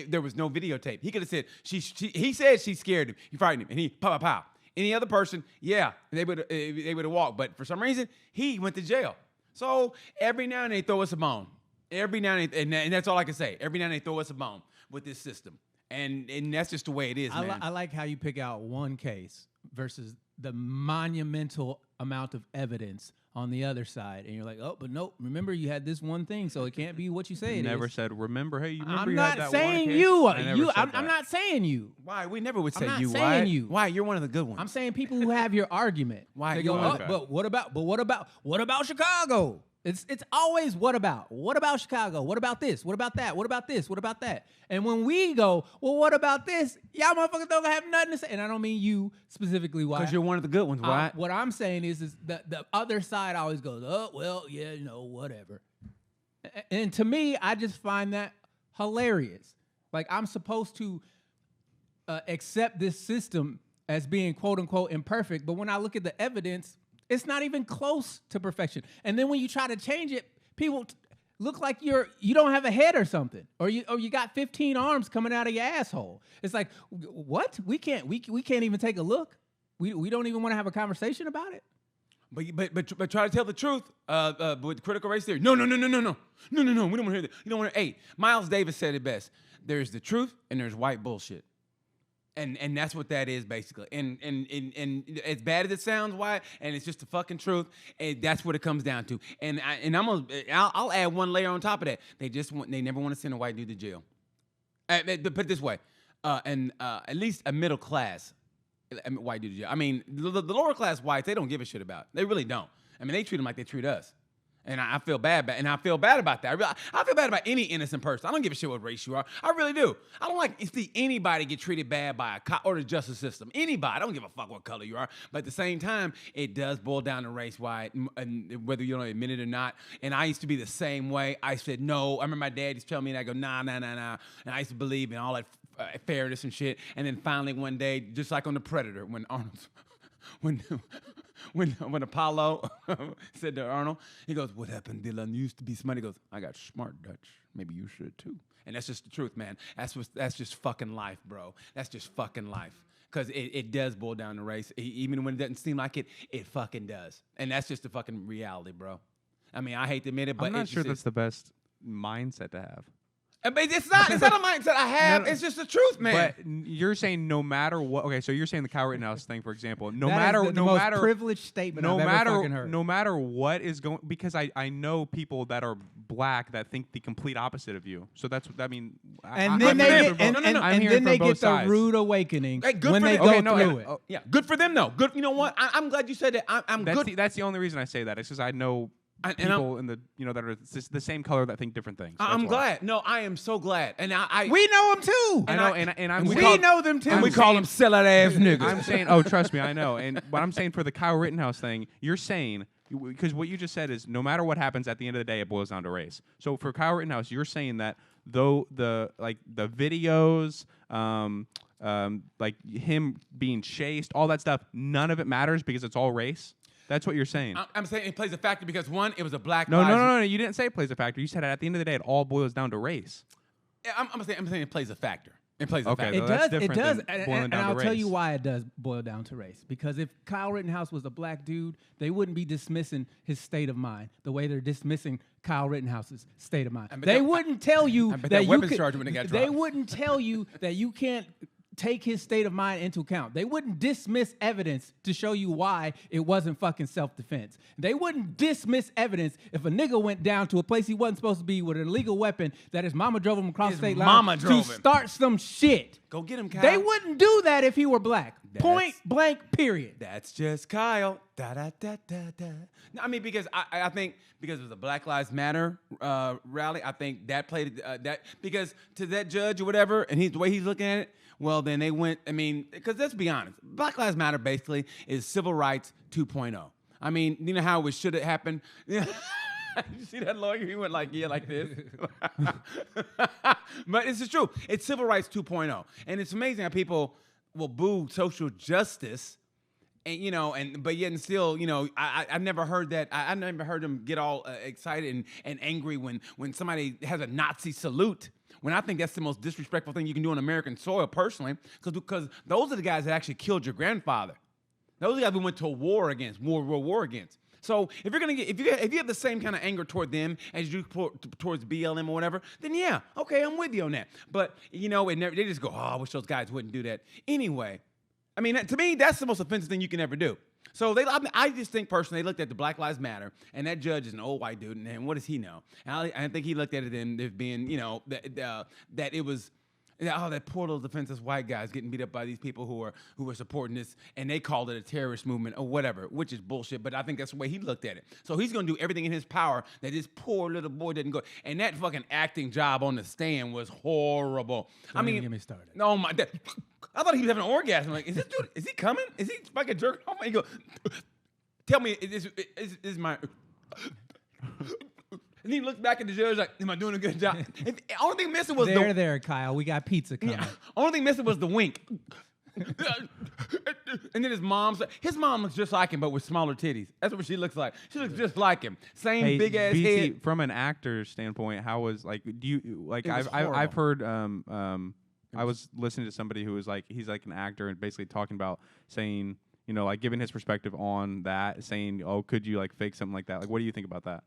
there was no videotape. He could have said, he said she scared him, he frightened him, and he pow. Any other person, yeah, they would have walked, but for some reason, he went to jail. So every now and then they throw us a bone. Every now and then, and that's all I can say. Every now and then they throw us a bone with this system. And that's just the way it is, man. I like how you pick out one case versus the monumental amount of evidence on the other side. And you're like, oh, but nope, remember you had this one thing, so it can't be what you say it never is. said, remember, hey, you remember I'm you not had that saying one case? you. I'm not saying you. Why? We never would say I'm not you. saying Why? you. Why? You're one of the good ones. I'm saying people who have your argument. Why? They go, Okay. but what about Chicago? It's always what about? What about Chicago? What about this? What about that? What about this? What about that? And when we go, well, what about this? Y'all motherfuckers don't have nothing to say. And I don't mean you specifically, why? Because you're one of the good ones, why? What I'm saying is the other side always goes, oh, well, yeah, whatever. And to me, I just find that hilarious. Like, I'm supposed to accept this system as being quote unquote imperfect, but when I look at the evidence, it's not even close to perfection. And then when you try to change it, people look like you don't have a head or something, or you got 15 arms coming out of your asshole. It's like, what? We can't even take a look. We don't even want to have a conversation about it. But try to tell the truth with critical race theory. No. We don't want to hear that. You don't want to. Hey, Miles Davis said it best. There's the truth and there's white bullshit. And that's what that is basically. And as bad as it sounds, why? And it's just the fucking truth. And that's what it comes down to. And I'll add one layer on top of that. They never want to send a white dude to jail. Put it this way, at least a middle class white dude to jail. I mean, the lower class whites, they don't give a shit about. They really don't. I mean, they treat them like they treat us. And I feel bad, and I feel bad about that. I feel bad about any innocent person. I don't give a shit what race you are. I really do. I don't like to see anybody get treated bad by a cop or the justice system. Anybody. I don't give a fuck what color you are. But at the same time, it does boil down to race, why, and whether you don't admit it or not. And I used to be the same way. I said no. I remember my dad used to tell me, and I go, nah. And I used to believe in all that fairness and shit. And then finally one day, just like on The Predator, when Arnold's... When Apollo said to Arnold, he goes, "What happened, Dylan? You used to be smart." He goes, "I got smart, Dutch. Maybe you should too." And that's just the truth, man. That's just fucking life, bro. That's just fucking life. Because it does boil down to race. Even when it doesn't seem like it, it fucking does. And that's just the fucking reality, bro. I mean, I hate to admit it, but I'm not sure that's the best mindset to have. But it's not a mindset I have. No. It's just the truth, man. But you're saying no matter what. Okay, so you're saying the Kyle Rittenhouse thing, for example. No that matter, is the most privileged statement I've ever fucking heard. No matter what is going, because I know people that are black that think the complete opposite of you. So that's what I mean. And then they get the rude awakening when they go through it. Yeah, good for them though. Good. You know what? I'm glad you said that. I'm good. That's the only reason I say that. It's because I know. People in the that are the same color that think different things. I'm glad. No, I am so glad. And we know them too. I know, and we know them too. And we call them sellout ass niggas. I'm saying, oh, trust me, I know. And but I'm saying for the Kyle Rittenhouse thing, you're saying because what you just said is no matter what happens at the end of the day, it boils down to race. So for Kyle Rittenhouse, you're saying that though the videos, like him being chased, all that stuff, none of it matters because it's all race. That's what you're saying. I'm saying it plays a factor because one, it was a black. No. You didn't say it plays a factor. You said at the end of the day, it all boils down to race. I'm saying it plays a factor. It plays a factor. It does. It does. And I'll tell you why it does boil down to race. Because if Kyle Rittenhouse was a black dude, they wouldn't be dismissing his state of mind the way they're dismissing Kyle Rittenhouse's state of mind. They wouldn't tell you that weapons charge when they got dropped. They wouldn't tell you that you can't take his state of mind into account. They wouldn't dismiss evidence to show you why it wasn't fucking self-defense. They wouldn't dismiss evidence if a nigga went down to a place he wasn't supposed to be with an illegal weapon that his mama drove him across the state line to start some shit. Go get him, Kyle. They wouldn't do that if he were black. Point blank, period. That's just Kyle. Da da da da da. No, I mean, because I think because it was a Black Lives Matter rally, I think that played that because to that judge or whatever, and the way he's looking at it, well, then they went. I mean, because let's be honest, Black Lives Matter basically is civil rights 2.0. I mean, you know how it should have happened. You see that lawyer? He went like this. But it's just true. It's civil rights 2.0, and it's amazing how people will boo social justice, and but yet and still, I've never heard that. I never heard them get all excited and angry when somebody has a Nazi salute. When I think that's the most disrespectful thing you can do on American soil, personally, because those are the guys that actually killed your grandfather. Those are the guys we went to war against, war against. So if you're gonna if you have the same kind of anger toward them as you do towards BLM or whatever, then yeah, okay, I'm with you on that. But they just go, oh, I wish those guys wouldn't do that. Anyway, I mean, to me, that's the most offensive thing you can ever do. So I just think personally, they looked at the Black Lives Matter, and that judge is an old white dude, and what does he know? And I think he looked at it and there being, that it was. Oh, that poor little defenseless white guys getting beat up by these people who are supporting this, and they called it a terrorist movement or whatever, which is bullshit. But I think that's the way he looked at it. So he's gonna do everything in his power that this poor little boy didn't go. And that fucking acting job on the stand was horrible. I mean, get me started. No, I thought he was having an orgasm. Like, is this dude? Is he coming? Is he fucking jerking off? And he go, tell me, is my. And he looked back at the judge like, am I doing a good job? Only thing missing was there, Kyle. We got pizza coming. Yeah, only thing missing was the wink. And then his mom looks just like him, but with smaller titties. That's what she looks like. She looks just like him. Same big ass head. From an actor's standpoint, how was do you like? I've heard. I was listening to somebody who was like, he's like an actor and basically talking about saying, like giving his perspective on that, saying, oh, could you like fake something like that? Like, what do you think about that?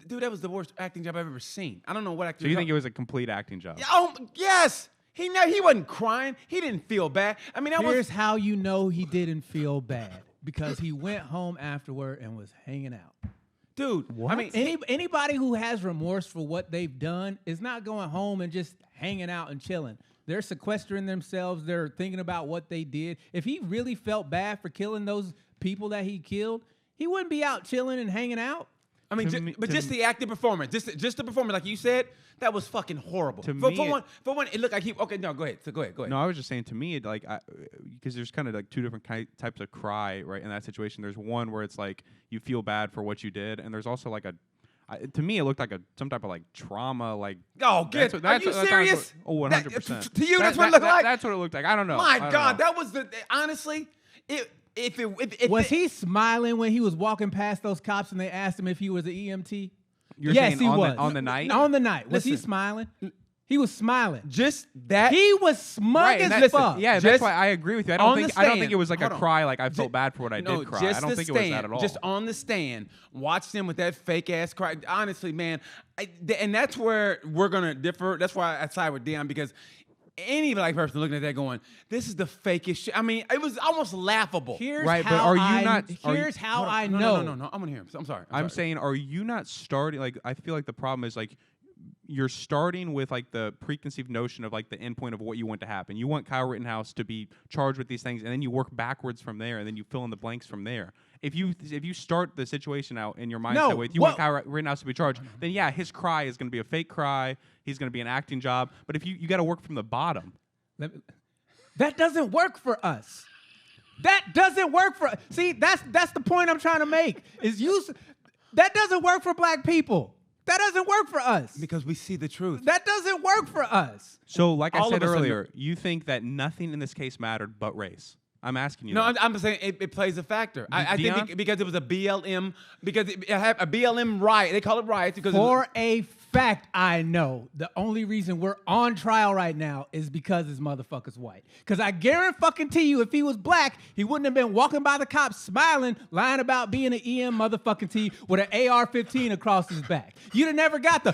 Dude, that was the worst acting job I've ever seen. I don't know what actor. So you think it was a complete acting job? Oh, yes. He wasn't crying. He didn't feel bad. I mean, here's how you know he didn't feel bad. Because he went home afterward and was hanging out. Dude, what? I mean, anybody who has remorse for what they've done is not going home and just hanging out and chilling. They're sequestering themselves. They're thinking about what they did. If he really felt bad for killing those people that he killed, he wouldn't be out chilling and hanging out. I mean, just the acting performance, just the performance, like you said, that was fucking horrible. For one, it looked like he. Okay, no, go ahead. So go ahead. No, I was just saying, to me, because there's kind of like two different types of cry, right? In that situation, there's one where it's like you feel bad for what you did, and there's also like to me, it looked like some type of like trauma, like. Oh, good. Are you serious? 100%. To you, that's what it looked like. That's what it looked like. I don't know. My God, that was honestly. Was he smiling when he was walking past those cops and they asked him if he was an EMT? Yes, he was. On the night? On the night. Was he smiling? He was smiling. Just that. He was smug as fuck. Yeah, that's why I agree with you. I don't think it was like a cry like I felt bad for what I did cry. I don't think it was that at all. Just on the stand, watch them with that fake ass cry. Honestly, man, and that's where we're gonna differ. That's why I side with Deon, because any black person looking at that going, this is the fakest shit. I mean, it was almost laughable. Here's how I know. No. I'm gonna hear him. I'm sorry. I'm saying, are you not starting? Like, I feel like the problem is like you're starting with like the preconceived notion of like the end point of what you want to happen. You want Kyle Rittenhouse to be charged with these things, and then you work backwards from there, and then you fill in the blanks from there. If you start the situation out in your mindset with you want Kyle Rittenhouse to be charged, then yeah, his cry is going to be a fake cry. He's going to be an acting job. But if you got to work from the bottom. That doesn't work for us. That doesn't work for us. See, that's the point I'm trying to make. That doesn't work for black people. That doesn't work for us. Because we see the truth. That doesn't work for us. So like I said earlier, you think that nothing in this case mattered but race. I'm asking you. No, that. I'm saying it plays a factor. I Deon? think because it was a BLM, because it had a BLM riot. They call it riots because For a fact, I know the only reason we're on trial right now is because this motherfucker's white. Because I guarantee you, if he was black, he wouldn't have been walking by the cops smiling, lying about being an EM motherfucking T with an AR-15 across his back. You'd have never got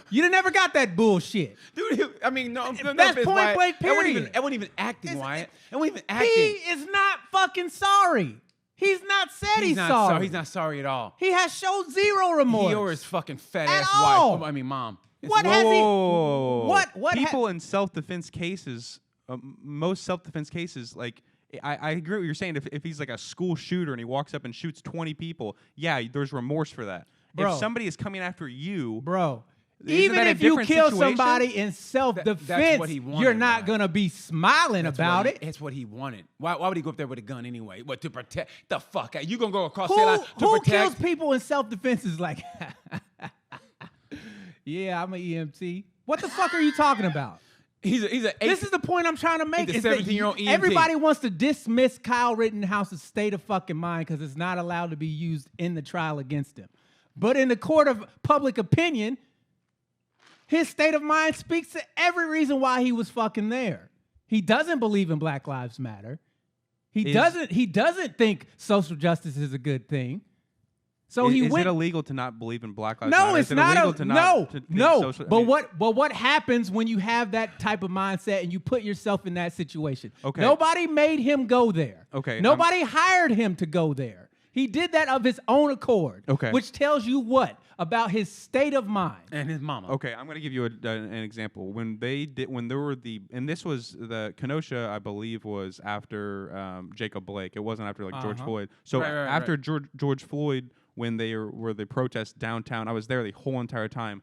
you'd have never got that bullshit. Dude, I mean, no, That's point blank, period. It wasn't even acting, Wyatt. It wasn't even He acting. is not fucking sorry. He's not said he's sorry. He's not sorry at all. He has showed zero remorse. He or his fucking fat At ass all. wife. I mean, mom. What has he? Whoa. What people in self-defense cases, most self-defense cases, like I agree with what you're saying. If he's like a school shooter and he walks up and shoots 20 people, yeah, there's remorse for that. Bro. If somebody is coming after you, Bro, isn't even that a if you different kill situation? somebody in self-defense, what he wanted, you're not right? going to be smiling about it. That's what he wanted. Why would he go up there with a gun anyway? What, to protect? The fuck? You going to go across the line to Who protect? kills people in self-defense is like, yeah, I'm an EMT. What the fuck are you talking about? He's a This is the point I'm trying to make. He's a is that 17-year-old EMT. Everybody wants to dismiss Kyle Rittenhouse's state of fucking mind because it's not allowed to be used in the trial against him. But in the court of public opinion, his state of mind speaks to every reason why he was fucking there. He doesn't believe in Black Lives Matter. He doesn't think social justice is a good thing. So he is went. it illegal to not believe in Black Lives No, Matter? it's Is it not. illegal to not to think social, But what happens when you have that type of mindset and you put yourself in that situation? Okay. Nobody made him go there. Okay, Nobody hired him to go there. He did that of his own accord. Okay. Which tells you what about his state of mind? and his mama. Okay, I'm going to give you an example. When there were and this was the Kenosha, I believe, was after Jacob Blake. It wasn't after George Floyd. So Right. after George Floyd, when they were the protests downtown, I was there the whole entire time.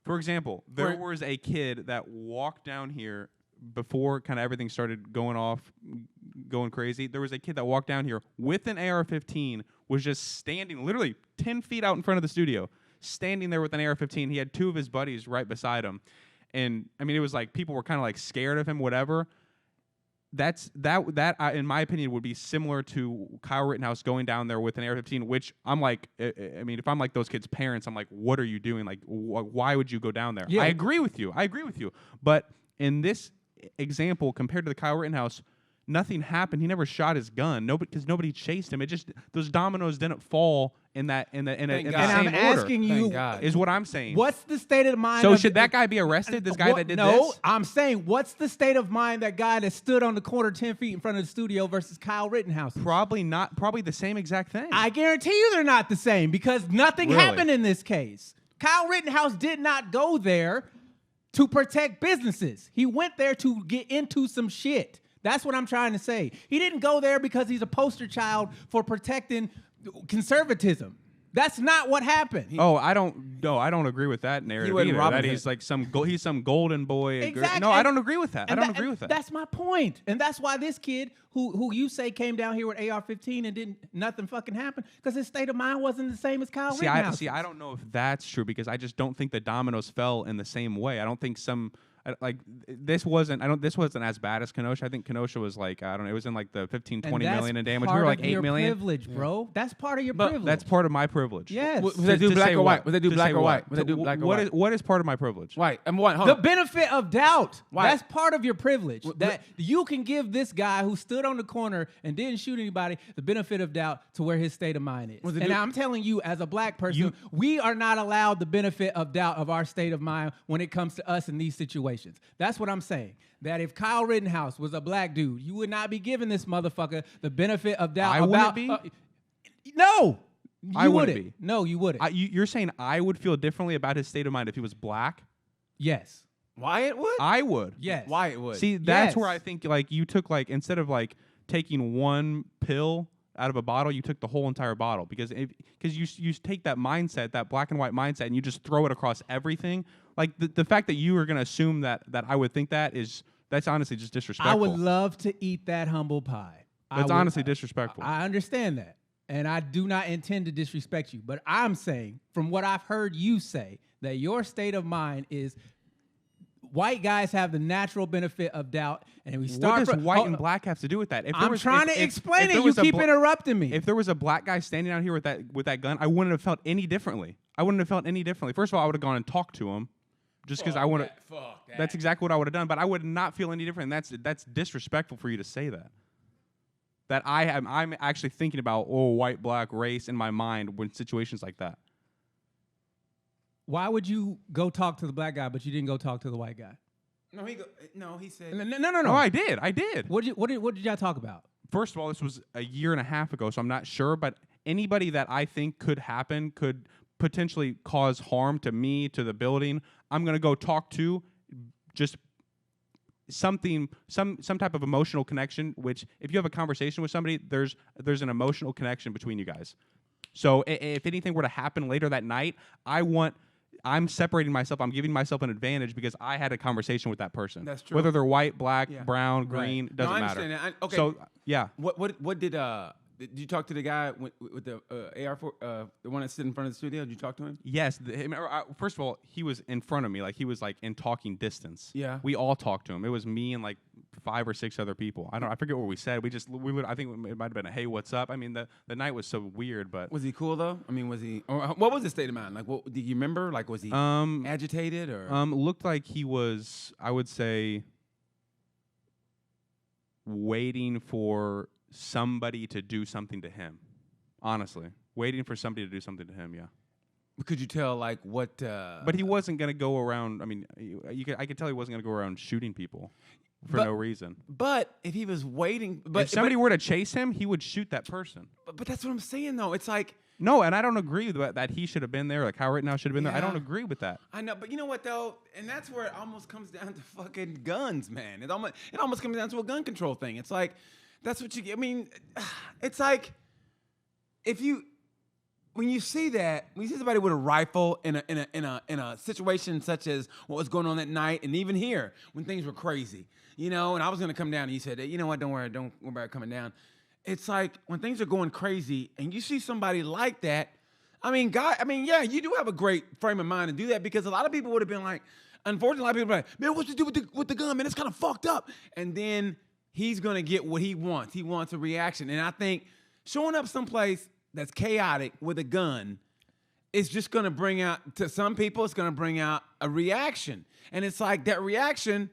For example, there was a kid that walked down here before kind of everything started going crazy. There was a kid that walked down here with an AR-15, was just standing literally 10 feet out in front of the studio, standing there with an AR-15. He had two of his buddies right beside him. And I mean, it was like people were kind of like scared of him, whatever. That in my opinion would be similar to Kyle Rittenhouse going down there with an AR-15, which I'm like, I mean, if I'm like those kids' parents, I'm like, what are you doing? Like, why would you go down there? Yeah. I agree with you. But in this example, compared to the Kyle Rittenhouse, nothing happened. He never shot his gun. Because nobody chased him. It just those dominoes didn't fall in the same order. And I'm asking you, Thank God. Is what I'm saying. what's the state of mind? So of should that guy be arrested? This guy that did this? No, I'm saying, what's the state of mind that guy that stood on the corner 10 feet in front of the studio versus Kyle Rittenhouse? Probably not. Probably the same exact thing. I guarantee you they're not the same because nothing Really? happened in this case. Kyle Rittenhouse did not go there to protect businesses. He went there to get into some shit. That's what I'm trying to say. He didn't go there because he's a poster child for protecting conservatism. That's not what happened. I don't agree with that narrative wasn't either. Robin That he's Hood. like he's some golden boy. Exactly. No, I don't agree with that. I And don't agree with that. That's my point. And that's why this kid who you say came down here with AR-15 and nothing fucking happened because his state of mind wasn't the same as Kyle Rittenhouse. I don't know if that's true because I just don't think the dominoes fell in the same way. I don't think this wasn't as bad as Kenosha. I think Kenosha was like, I don't know, it was in like the 15, 20 million in damage. We were like 8 million. Privilege, bro. That's part of your But privilege. That's part of my privilege. Yes. Was that dude black or white? Was that dude To black say or what? white? Was that dude black or white? What is part of my privilege? White. Hold The on. benefit of doubt. Why? That's part of your privilege. Wh- That you can give this guy who stood on the corner and didn't shoot anybody the benefit of doubt to where his state of mind is. Was the And dude- I'm telling you, as a black person, we are not allowed the benefit of doubt of our state of mind when it comes to us in these situations. That's what I'm saying. That if Kyle Rittenhouse was a black dude, you would not be giving this motherfucker the benefit of doubt. I wouldn't be? No. I You wouldn't wouldn't. be. No, you wouldn't. You're saying I would feel differently about his state of mind if he was black? Yes. Wyatt would? I would. Yes. Wyatt would. See, that's Yes. where I think like you took like instead of like taking one pill out of a bottle, you took the whole entire bottle because you take that mindset, that black and white mindset, and you just throw it across everything. Like the fact that you are going to assume that I would think that's honestly just disrespectful. I would love to eat that humble pie. That's honestly disrespectful. I understand that. And I do not intend to disrespect you. But I'm saying, from what I've heard you say, that your state of mind is white guys have the natural benefit of doubt, and we start. What does from, white and black have to do with that? If there I'm was, trying to explain it. You keep interrupting me. If there was a black guy standing out here with that gun, I wouldn't have felt any differently. First of all, I would have gone and talked to him, just because I want to. Fuck that. That's exactly what I would have done. But I would not feel any different. And that's disrespectful for you to say that. That I'm actually thinking about white, black, race in my mind when situations like that. Why would you go talk to the black guy, but you didn't go talk to the white guy? He said. No. Oh, I did. What did y'all talk about? First of all, this was a year and a half ago, so I'm not sure. But anybody that I think could potentially cause harm to me, to the building, I'm gonna go talk to. Just some type of emotional connection. Which, if you have a conversation with somebody, there's an emotional connection between you guys. So if anything were to happen later that night, I'm separating myself. I'm giving myself an advantage because I had a conversation with that person. That's true. Whether they're white, black, brown, green, doesn't I matter. understand that. Okay. So yeah. What did you talk to the guy with the AR-4, the one that stood in front of the studio? Did you talk to him? Yes. First of all, he was in front of me, like he was like in talking distance. Yeah. We all talked to him. It was me and like 5 or 6 other people. I forget what we said. I think it might have been a hey, what's up? I mean, the night was so weird, but was he cool though? I mean, was he? Or what was his state of mind? Like, what do you remember? Like, was he agitated or? Looked like he was. I would say waiting for somebody to do something to him. Honestly, waiting for somebody to do something to him. Yeah. Could you tell like what? But he wasn't gonna go around. I mean, I could tell he wasn't gonna go around shooting people for no reason. But if he was waiting, if somebody were to chase him, he would shoot that person. But that's what I'm saying though. It's like no, and I don't agree with that he should have been there. Like Kyle Rittenhouse should have been there. I don't agree with that. I know, but you know what though, and that's where it almost comes down to fucking guns, man. It almost comes down to a gun control thing. It's like that's what you. I mean, it's like when you see somebody with a rifle in a situation such as what was going on that night, and even here when things were crazy, and I was gonna come down, and he said, you know what, don't worry about coming down. It's like when things are going crazy, and you see somebody like that. I mean, yeah, you do have a great frame of mind to do that because a lot of people would have been like, unfortunately, a lot of people are like, man, what's to do with the gun, man? It's kind of fucked up, and then he's gonna get what he wants. He wants a reaction, and I think showing up someplace that's chaotic with a gun is just going to bring out, to some people, it's going to bring out a reaction. And it's like that reaction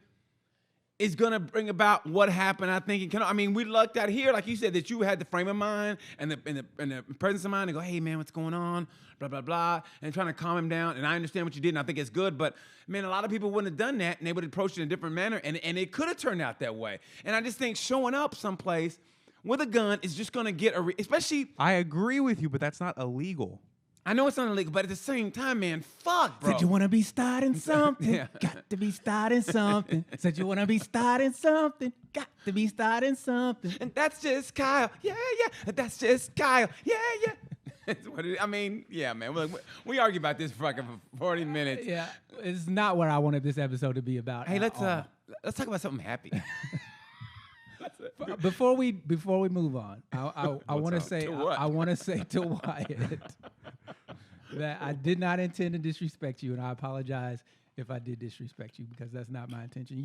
is going to bring about what happened, I think. We lucked out here, like you said, that you had the frame of mind and the presence of mind to go, hey, man, what's going on? Blah, blah, blah. And trying to calm him down. And I understand what you did, and I think it's good. But, man, a lot of people wouldn't have done that, and they would have approached it in a different manner. And it could have turned out that way. And I just think showing up someplace with a gun is just going to get especially. I agree with you, but that's not illegal. I know it's not illegal, but at the same time, man, fuck, bro. Said you want to be starting something. Yeah. Got to be starting something. Said you want to be starting something. Got to be starting something. And that's just Kyle. Yeah. That's just Kyle. Yeah. Yeah, man. We argue about this for 40 minutes. Yeah, it's not what I wanted this episode to be about. Hey, let's talk about something happy. Before we move on, I want to say to Wyatt that I did not intend to disrespect you, and I apologize if I did disrespect you because that's not my intention.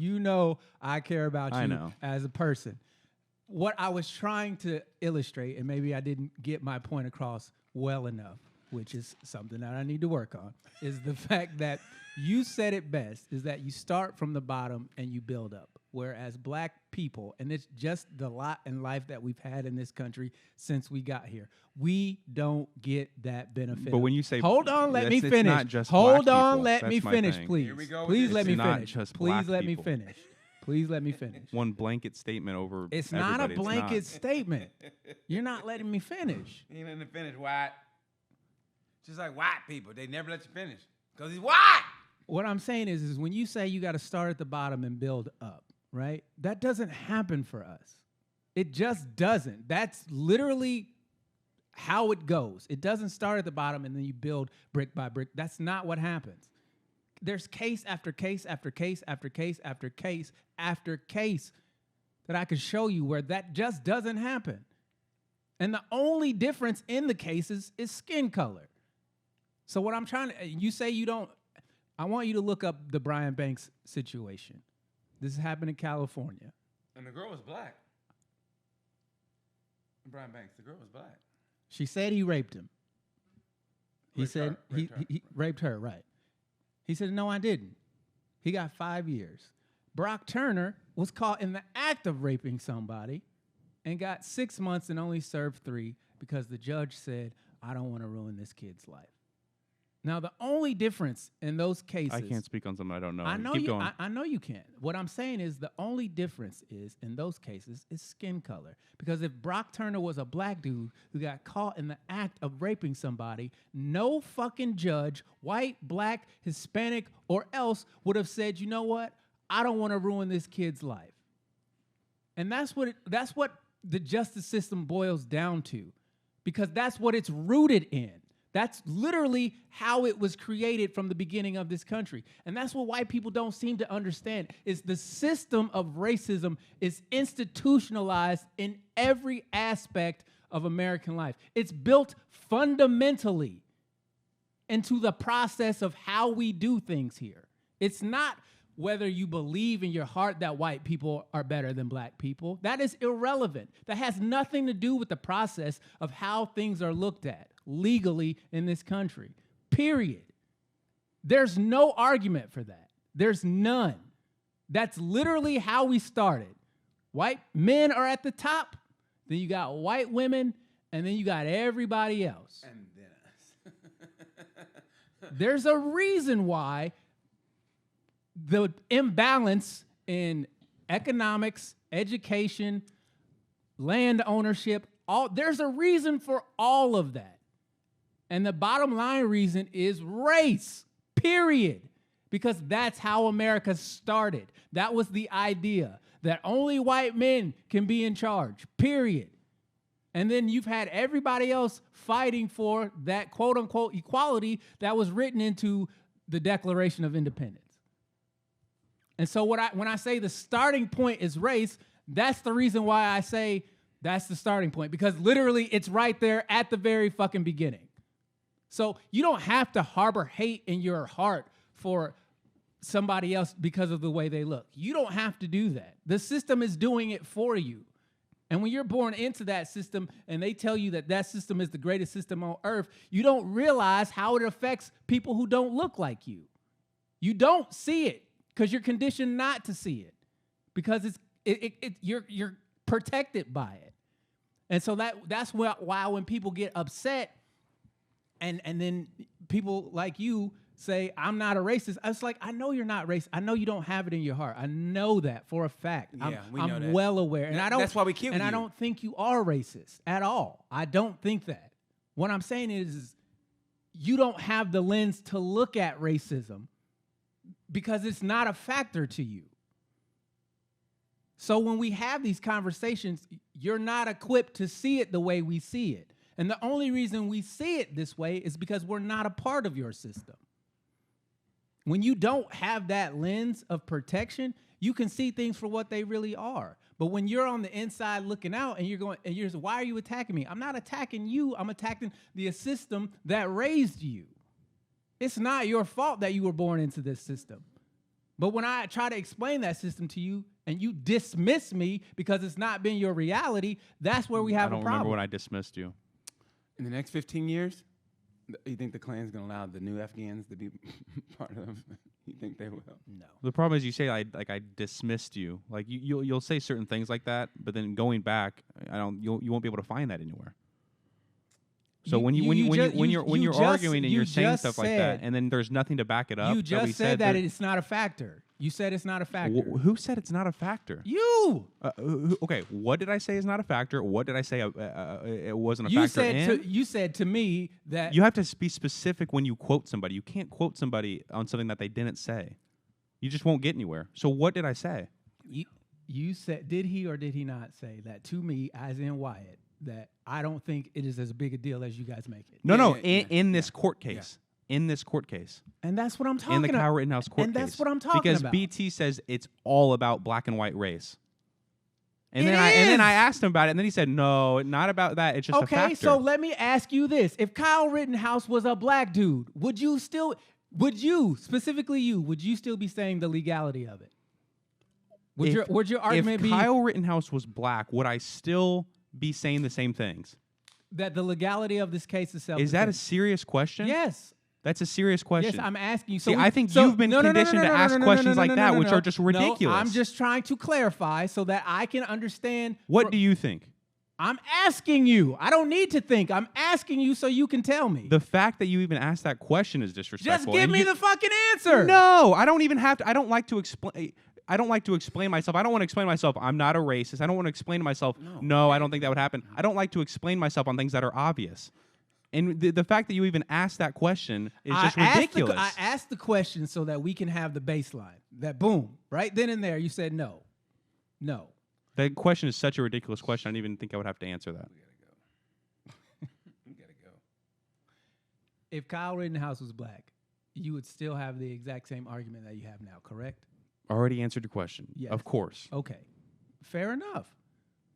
I care about you as a person. What I was trying to illustrate, and maybe I didn't get my point across well enough, which is something that I need to work on, is the fact that you said it best, is that you start from the bottom and you build up. Whereas black people, and it's just the lot in life that we've had in this country since we got here, we don't get that benefit. But when you say, hold on, let me finish. It's not just hold black on, people. let That's me my finish, thing. please. Here we go. Please let me not finish. just Please black let me people. finish. Please let me finish. One blanket statement over. It's not a everybody. blanket statement. You're not letting me finish. He ain't letting me finish, Wyatt. Just like white people, they never let you finish because he's white. What I'm saying is when you say you got to start at the bottom and build up, right? That doesn't happen for us. It just doesn't. That's literally how it goes. It doesn't start at the bottom and then you build brick by brick. That's not what happens. There's case after case after case after case after case after case that I could show you where that just doesn't happen. And the only difference in the cases is skin color. So what I'm trying to, you say you don't, I want you to look up the Brian Banks situation. This happened in California. And the girl was black. Brian Banks, the girl was black. She said he raped him. He Raped said her, raped her. he raped her, right. He said, no, I didn't. He got 5 years. Brock Turner was caught in the act of raping somebody and got 6 months and only served 3 because the judge said, I don't want to ruin this kid's life. Now, the only difference in those cases... I can't speak on something I don't know. I know Keep you. going. I know you can't. What I'm saying is the only difference is in those cases is skin color. Because if Brock Turner was a black dude who got caught in the act of raping somebody, no fucking judge, white, black, Hispanic, or else would have said, you know what? I don't want to ruin this kid's life. And that's what the justice system boils down to, because that's what it's rooted in. That's literally how it was created from the beginning of this country. And that's what white people don't seem to understand, is the system of racism is institutionalized in every aspect of American life. It's built fundamentally into the process of how we do things here. It's not whether you believe in your heart that white people are better than black people. That is irrelevant. That has nothing to do with the process of how things are looked at legally in this country, period. There's no argument for that. There's none. That's literally how we started. White men are at the top, then you got white women, and then you got everybody else. And then us. There's a reason why the imbalance in economics, education, land ownership, there's a reason for all of that. And the bottom line reason is race, period. Because that's how America started. That was the idea, that only white men can be in charge, period. And then you've had everybody else fighting for that quote-unquote equality that was written into the Declaration of Independence. And so when I say the starting point is race, that's the reason why I say that's the starting point, because literally it's right there at the very fucking beginning. So you don't have to harbor hate in your heart for somebody else because of the way they look. You don't have to do that. The system is doing it for you. And when you're born into that system and they tell you that that system is the greatest system on earth, you don't realize how it affects people who don't look like you. You don't see it because you're conditioned not to see it, because you're protected by it. And so that's why when people get upset and then people like you say, I'm not a racist, I was like, I know you're not racist. I know you don't have it in your heart. I know that for a fact. Yeah, we know I'm that. well aware. And That's why we killed you. I don't think you are racist at all. I don't think that. What I'm saying is you don't have the lens to look at racism because it's not a factor to you. So when we have these conversations, you're not equipped to see it the way we see it. And the only reason we see it this way is because we're not a part of your system. When you don't have that lens of protection, you can see things for what they really are. But when you're on the inside looking out and you're saying, why are you attacking me? I'm not attacking you. I'm attacking the system that raised you. It's not your fault that you were born into this system. But when I try to explain that system to you and you dismiss me because it's not been your reality, that's where we have a problem. I don't remember when I dismissed you. In the next 15 years, you think the Klan's going to allow the new Afghans to be part of them? You think they will? No. The problem is you say I dismissed you. Like you'll say certain things like that, but then going back, you won't be able to find that anywhere. So when you're arguing and you're saying stuff like that, and then there's nothing to back it up, you just said that it's not a factor. You said it's not a factor. Who said it's not a factor? You. Okay, what did I say is not a factor? What did I say it wasn't a factor? You said to me that you have to be specific when you quote somebody. You can't quote somebody on something that they didn't say. You just won't get anywhere. So what did I say? You said, did he or did he not say that to me, as in Wyatt, that I don't think it is as big a deal as you guys make it? No, in this court case. Yeah. In this court case. And that's what I'm talking about. In the Kyle Rittenhouse court case. And that's what I'm talking about. Because BT says it's all about black and white race. And then I asked him about it, and then he said, no, not about that. It's just a factor. Okay, so let me ask you this. If Kyle Rittenhouse was a black dude, would you still... would you still be saying the legality of it? Would your argument if be Kyle Rittenhouse was black, would I still be saying the same things? that the legality of this case is self-defense? Is that a serious question? Yes. That's a serious question. Yes, I'm asking you. See, I think you've been conditioned to ask questions like that, which are just ridiculous. No, I'm just trying to clarify so that I can understand. What do you think? I'm asking you. I don't need to think. I'm asking you so you can tell me. The fact that you even asked that question is disrespectful. Just give me the fucking answer. No, I don't even have to. I don't like to explain. I don't like to explain myself. I don't want to explain myself. I'm not a racist. I don't want to explain to myself, no, I don't think that would happen. I don't like to explain myself on things that are obvious. And the fact that you even asked that question is just ridiculous. I asked the question so that we can have the baseline. That boom, right then and there, you said no. No. That question is such a ridiculous question. I didn't even think I would have to answer that. We gotta go. If Kyle Rittenhouse was black, you would still have the exact same argument that you have now, correct? Already answered your question. Yes. Of course. Okay. Fair enough.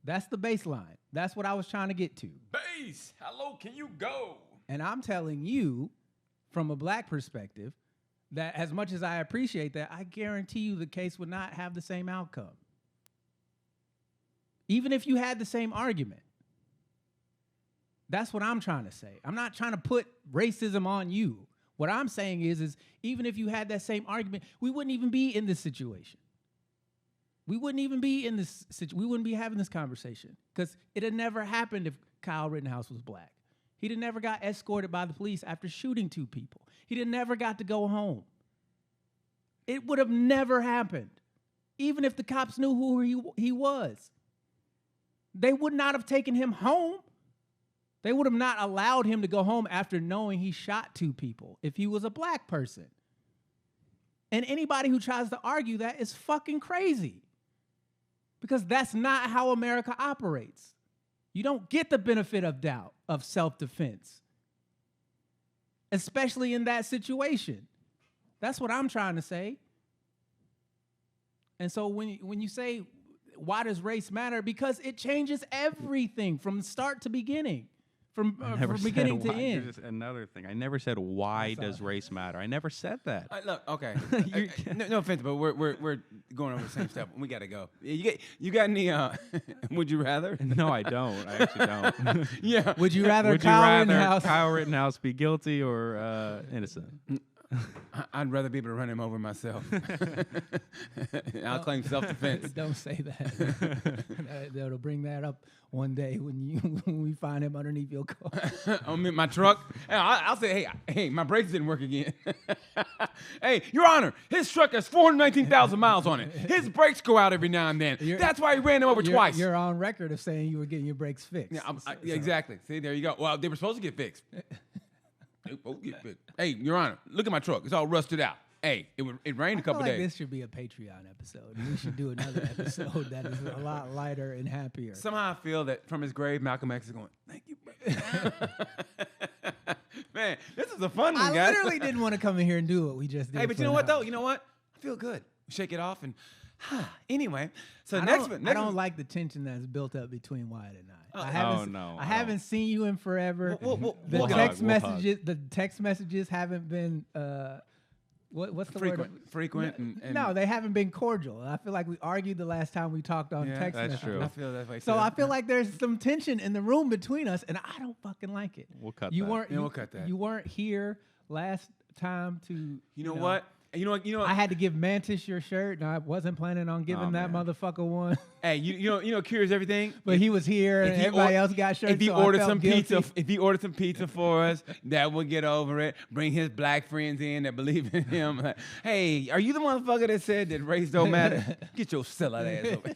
That's the baseline. That's what I was trying to get to. Base, how low can you go? And I'm telling you, from a black perspective, that as much as I appreciate that, I guarantee you the case would not have the same outcome. Even if you had the same argument. That's what I'm trying to say. I'm not trying to put racism on you. What I'm saying is even if you had that same argument, we wouldn't even be in this situation. We wouldn't even be in this situation. We wouldn't be having this conversation because it had never happened if Kyle Rittenhouse was black. He'd have never got escorted by the police after shooting 2 people. He'd have never got to go home. It would have never happened, even if the cops knew who he was. They would not have taken him home. They would have not allowed him to go home after knowing he shot 2 people if he was a black person. And anybody who tries to argue that is fucking crazy. Because that's not how America operates. You don't get the benefit of doubt of self-defense. Especially in that situation. That's what I'm trying to say. And so when you say, why does race matter? Because it changes everything from start to beginning. From beginning to end. Just another thing. I never said why does race matter. I never said that. Look, okay. No offense, but we're going over the same stuff. We gotta go. You got any? Would you rather? No, I don't. I actually don't. Yeah. Would you rather Kyle Rittenhouse be guilty or innocent? I'd rather be able to run him over myself. I'll claim self-defense. Don't say that. That'll bring that up one day when we find him underneath your car. I'm in my truck. I'll say, hey, my brakes didn't work again. Hey, Your Honor, his truck has 419,000 miles on it. His brakes go out every now and then. That's why he ran him over twice. You're on record of saying you were getting your brakes fixed. Yeah, exactly. See, there you go. Well, they were supposed to get fixed. Hey, Your Honor, look at my truck. It's all rusted out. Hey, it rained a couple days. This should be a Patreon episode. We should do another episode that is a lot lighter and happier. Somehow I feel that from his grave, Malcolm X is going, thank you, brother. Man, this is a fun one, guys. I literally didn't want to come in here and do what we just did. Hey, but you know what, though? You know what? I feel good. Shake it off and... Anyway, so next one. I don't like the tension that's built up between Wyatt and I. I haven't seen you in forever. We'll the text messages haven't been what's the word? Frequent. And no, they haven't been cordial. I feel like we argued the last time we talked on text messages. True. I feel that way. So I feel like there's some tension in the room between us, and I don't fucking like it. We'll cut that. We'll cut that. You weren't here last time to. You know what? You know. I had to give Mantis your shirt, and I wasn't planning on giving that motherfucker one. Hey, you know, curious everything. But he was here, and everybody else got shirts. If he ordered some pizza for us, that would get over it. Bring his black friends in that believe in him. Like, hey, are you the motherfucker that said that race don't matter? Get your sellout ass over.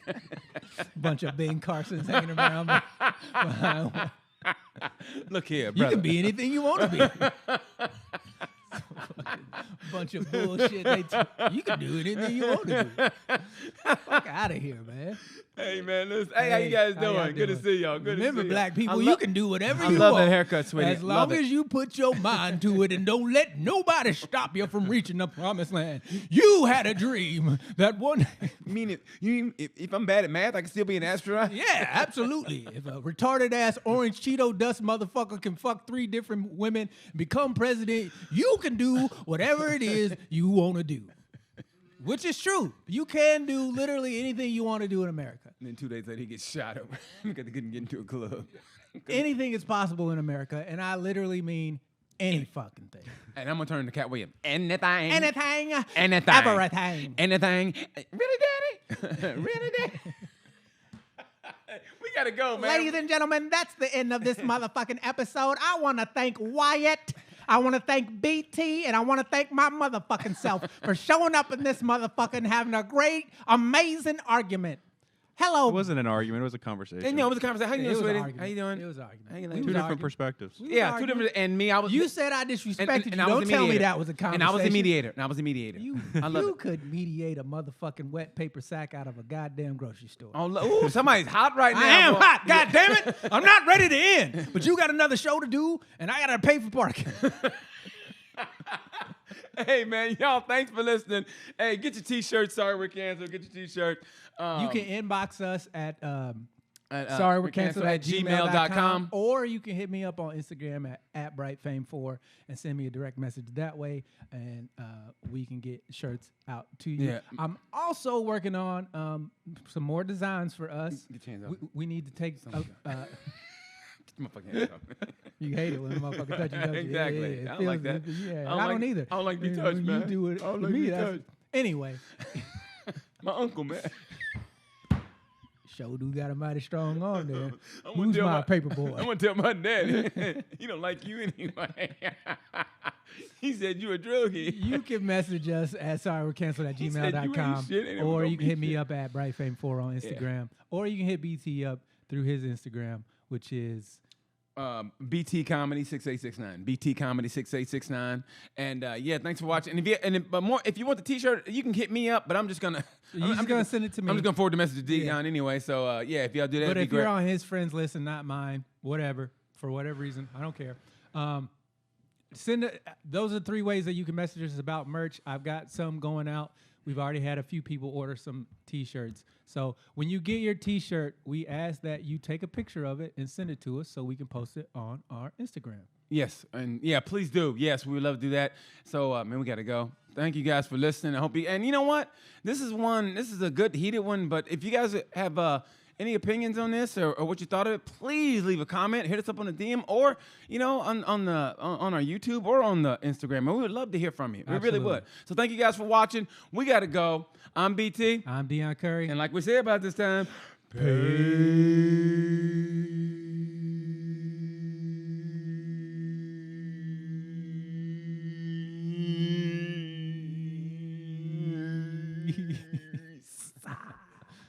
Bunch of Ben Carsons hanging around. Look here, brother. You can be anything you want to be. Bunch of bullshit. You can do anything you want to do. Fuck out of here, man. Hey, man, listen. Hey, how you guys doing? Good to see y'all. Good Remember, to see y'all. black people, you can do whatever you want. I love that haircut, sweetie. As long as you put your mind to it and don't let nobody stop you from reaching the promised land. You had a dream that one. Meaning, if I'm bad at math, I can still be an astronaut? Yeah, absolutely. If a retarded ass orange Cheeto dust motherfucker can fuck 3 different women, become president, you can do whatever it is you want to do. Which is true. You can do literally anything you want to do in America. And then 2 days later, he gets shot up because he couldn't get into a club. Anything is possible in America, and I literally mean any fucking thing. And I'm going to turn to Cat Williams. Anything. Anything. Anything. Everything. Anything. Really, Daddy? Really, Daddy? We got to go, man. Ladies and gentlemen, that's the end of this motherfucking episode. I want to thank Wyatt. I want to thank BT, and I want to thank my motherfucking self for showing up in this motherfucker and having a great, amazing argument. Hello. It wasn't an argument. It was a conversation. And, it was a conversation. How you doing, sweetie? Argument. How you doing? It was an argument. How you Two different perspectives. Yeah, 2 different. And me, I was. You said I disrespected you. I was Don't the tell me mediator. that was a conversation. And I was the mediator. You could mediate a motherfucking wet paper sack out of a goddamn grocery store. Oh, ooh, somebody's hot right now. I am boy. hot, God damn it. I'm not ready to end. But you got another show to do, and I got to pay for parking. Hey, man, y'all, thanks for listening. Hey, get your T-shirt. Sorry, we're canceled. Get your T-shirt. You can inbox us at sorrywe'recanceled@gmail.com. or you can hit me up on Instagram at BrightFame4 and send me a direct message that way, and we can get shirts out to you. Yeah. I'm also working on some more designs for us. Get your hands off. We need to take. Get my fucking hands off. You hate it when a motherfucker touch you, don't you? Exactly. Yeah, I don't like that. Yeah, I I don't either. I don't like to be When touched, man. You do it I don't to like to me. be That's touched. anyway. My uncle, man. Show do got a mighty strong arm there. I'm gonna Who's tell my paper boy? I'm gonna tell my dad. He don't like you anyway. He said you a druggie. You can message us at sorrywe'recanceled@gmail.com, shit, ain't or never you can gonna hit be me shit. up at BrightFame4 on Instagram, or you can hit BT up through his Instagram, which is BT Comedy 6869. BT Comedy 6869. And yeah, thanks for watching. And if you want the T-shirt, you can hit me up. But I'm just gonna. I'm gonna send it to me. I'm just gonna forward the message to Deon anyway. So yeah, if y'all do that, But it'd if be you're great. on his friends list and not mine, whatever, for whatever reason, I don't care. Those are 3 ways that you can message us about merch. I've got some going out. We've already had a few people order some T-shirts. So when you get your T-shirt, we ask that you take a picture of it and send it to us so we can post it on our Instagram. Yes, and yeah, please do. Yes, we would love to do that. So, man, we got to go. Thank you guys for listening. I hope you. And you know what? This is a good heated one. But if you guys have any opinions on this or what you thought of it, please leave a comment. Hit us up on the DM or on our YouTube or on the Instagram. And we would love to hear from you. We really would. So thank you guys for watching. We got to go. I'm BT. I'm Deon Curry. And like we said about this time, peace.